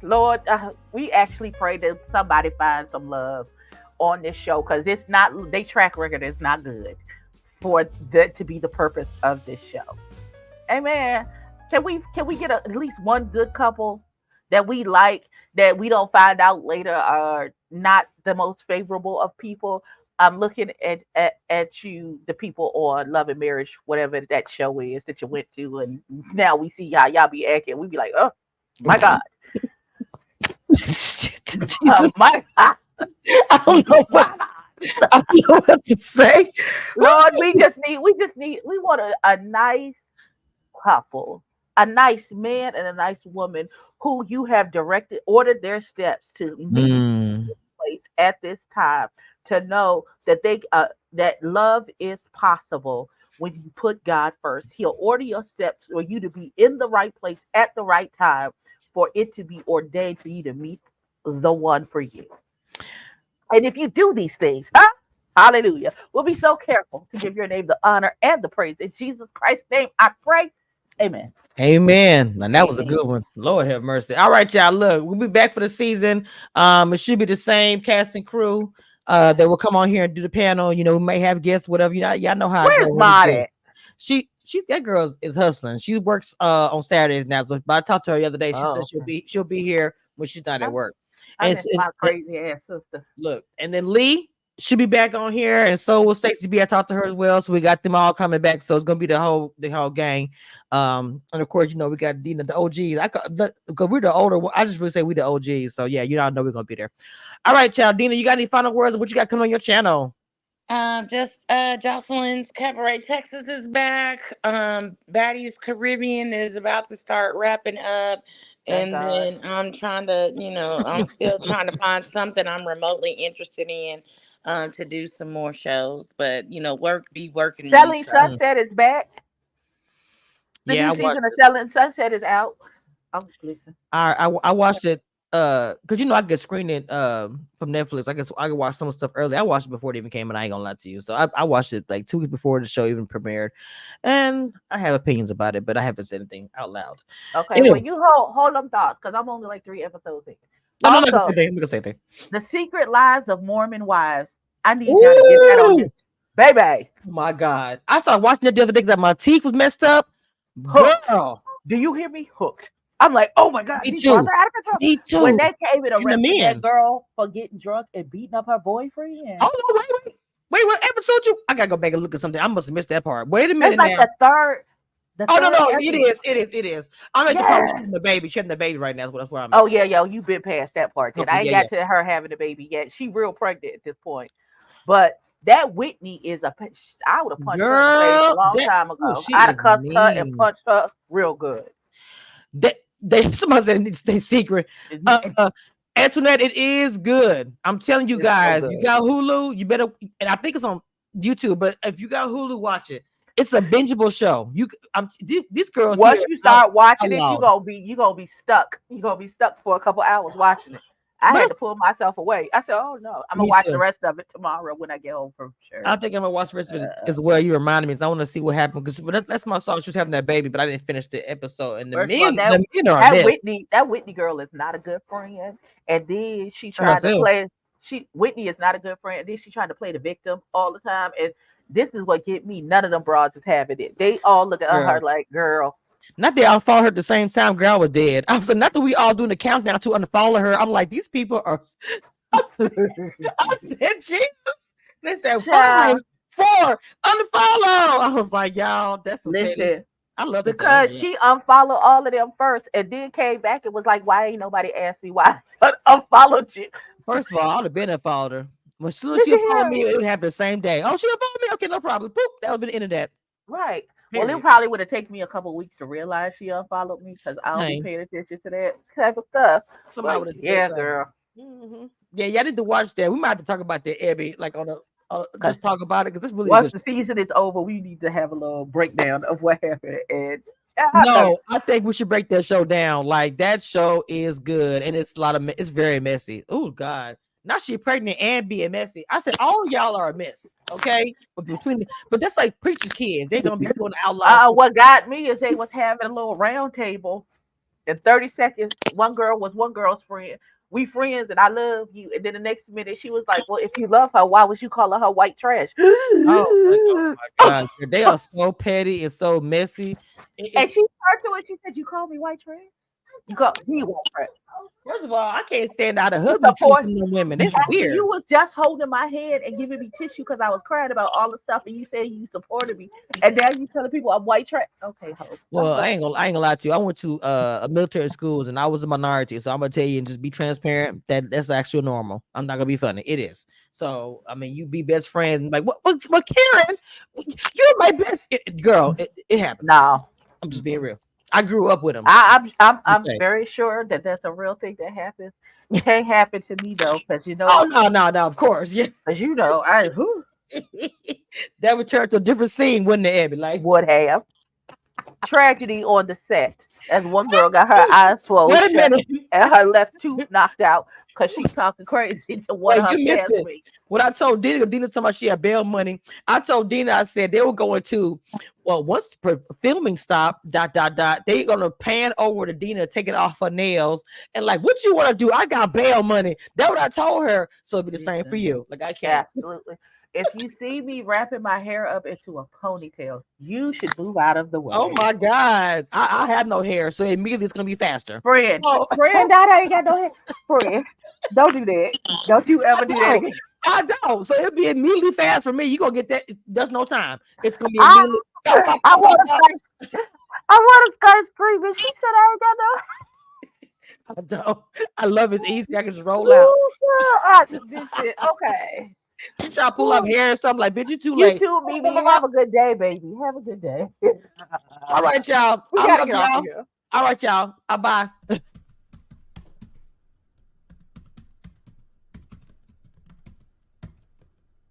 Lord, we actually pray that somebody finds some love on this show, because it's not, their track record is not good for that to be the purpose of this show. Amen. Can we get at least one good couple that we like, that we don't find out later are not the most favorable of people? I'm looking at you, the people on Love and Marriage, whatever that show is that you went to, and now we see how y'all be acting. We be like, oh my God. Jesus. My God. I don't know what to say. Lord, we want a nice couple, a nice man and a nice woman who you have ordered their steps to meet this place at this time, to know that that love is possible when you put God first. He'll order your steps for you to be in the right place at the right time, for it to be ordained for you to meet the one for you. And if you do these things, hallelujah, we'll be so careful to give your name the honor and the praise. In Jesus Christ's name, I pray. Amen. Amen. And that was a good one. Lord have mercy. All right, y'all. Look, we'll be back for the season. It should be the same cast and crew that will come on here and do the panel. We may have guests, whatever. Y'all know how Where's it goes. Maud? That girl is hustling. She works on Saturdays now. So, but I talked to her the other day. She said she'll be here when she's not at work. I miss my crazy ass sister. Look, and then Lee should be back on here, and so will Stacey B. I talked to her as well. So we got them all coming back. So it's gonna be the whole gang. And of course, we got Dina, the OGs. Because we're the older. I just really say we the OGs. So yeah, all know we're gonna be there. All right, child. Dina, you got any final words of what you got coming on your channel? Just Jocelyn's Cabaret Texas is back. Baddies Caribbean is about to start wrapping up. And then I'm trying to, I'm still trying to find something I'm remotely interested in to do some more shows. But, working. Selling Sunset is back. The new season of Selling Sunset is out. Oh, listen. I watched it because I could screen it from Netflix. I guess I could watch some of the stuff early. I watched it before it even came, and I ain't gonna lie to you. So I watched it like 2 weeks before the show even premiered, and I have opinions about it, but I haven't said anything out loud. Okay, anyway. Well, you hold them thoughts, because I'm only like 3 episodes in. No, I'm not gonna say anything. The Secret Lives of Mormon Wives. I need y'all to get that on you, baby. Oh my God, I started watching it the other day that my teeth was messed up. Girl, do you hear me? Hooked. I'm like, oh my God, these girls are out of control. Me too. When they came and arrested that girl for getting drunk and beating up her boyfriend. Oh no, wait, what episode I gotta go back and look at something. I must have missed that part. Wait a minute. It's like now. the third. No, it is. I'm at the part she's the baby. She's having the baby right now. That's where I'm at. Oh yeah, you've been past that part. Then I ain't got to her having a baby yet. She real pregnant at this point. But that Whitney is I would have punched her in the face a long time ago. I'd have cussed her and punched her real good. Somebody said it needs to stay secret. Antoinette, it is good. I'm telling you guys, you got Hulu, you better, and I think it's on YouTube, but if you got Hulu, watch it. It's a bingeable show. These girls. Once you start watching it, you're gonna be stuck. You're gonna be stuck for a couple hours watching it. I had to pull myself away. I said, "Oh no, I'm gonna watch the rest of it tomorrow when I get home from church." I think I'm gonna watch the rest of it as well. You reminded me, because I want to see what happened. Because that's my song. She was having that baby, but I didn't finish the episode. And that Whitney girl is not a good friend. And then she tried to play. Whitney is not a good friend. And then she tried to play the victim all the time. And this is what get me. None of them broads is having it. They all look at her like, "Girl." Not they all follow her at the same time. Girl was dead. I was like, not that we all doing the countdown to unfollow her. I'm like, these people are. I said, Jesus. They said, 4 unfollow. I was like, y'all, that's some petty. Listen, I love it because she unfollowed all of them first and then came back and was like, why ain't nobody asked me why I unfollowed you? First of all, I would have been unfollowed her. As soon as she unfollowed me, it would happen the same day. Oh, she unfollowed me? Okay, no problem. Boop, that would have been the end of that. Right. Period. Well, it probably would have taken me a couple weeks to realize she unfollowed me because I don't be paying attention to that type of stuff. Somebody would have said girl. Mm-hmm. Yeah, y'all need to watch that. We might have to talk about that, Abby, like on a just talk about it because it's really once the season is over, we need to have a little breakdown of what happened. And I think we should break that show down. Like that show is good, and it's it's very messy. Oh God. Now she's pregnant and being messy. I said, all y'all are a mess, okay? But that's like preacher's kids. They're gonna be doing outlaws. What got me is they was having a little round table. In 30 seconds, one girl was one girl's friend. We friends, and I love you. And then the next minute, she was like, "Well, if you love her, why was you calling her white trash?" Oh my God, they are so petty and so messy. And she turned to it. She said, "You call me white trash? You call me white trash?" First of all, I can't stand out of husband treating them women. It's weird. You was just holding my hand and giving me tissue because I was crying about all the stuff, and you said you supported me, and now you telling people I'm white trash. Okay, hope. Well, I ain't gonna lie to you. I went to a military schools and I was a minority, so I'm gonna tell you and just be transparent. That's actually normal. I'm not gonna be funny. It is. So I mean, you be best friends. And like what Karen? You're my best girl. It happens. No, I'm just being real. I grew up with them. I'm very sure that that's a real thing that happens. It can't happen to me though, because you know. Oh no, of course, yeah. Because you know, that would turn to a different scene, wouldn't it, Abby? Like would have tragedy on the set as one girl got her eyes swollen and her left tooth knocked out because she's talking crazy to one of her castmates. What I told Dina told me she had bail money. I told Dina, I said they were going to, well, once filming stopped, they're gonna pan over to Dina, take it off her nails, and like, what you want to do? I got bail money. That's what I told her. So it'll be the same for you. Like I can't. Absolutely. If you see me wrapping my hair up into a ponytail, you should move out of the way. Oh my God. I have no hair, so immediately it's gonna be faster. Friend, I ain't got no hair. Friend, don't do that. Don't you ever do that again. I don't. So it'll be immediately fast for me. You gonna get that. There's no time. It's gonna be immediately. I want to start screaming. She said I ain't got no. I don't. I love it's easy. I can just roll out. Okay. You try to pull up hair or something like, bitch, you too late. You too, baby. Have a good day, baby. Have a good day. All right, y'all. I love y'all. All right, y'all. Bye.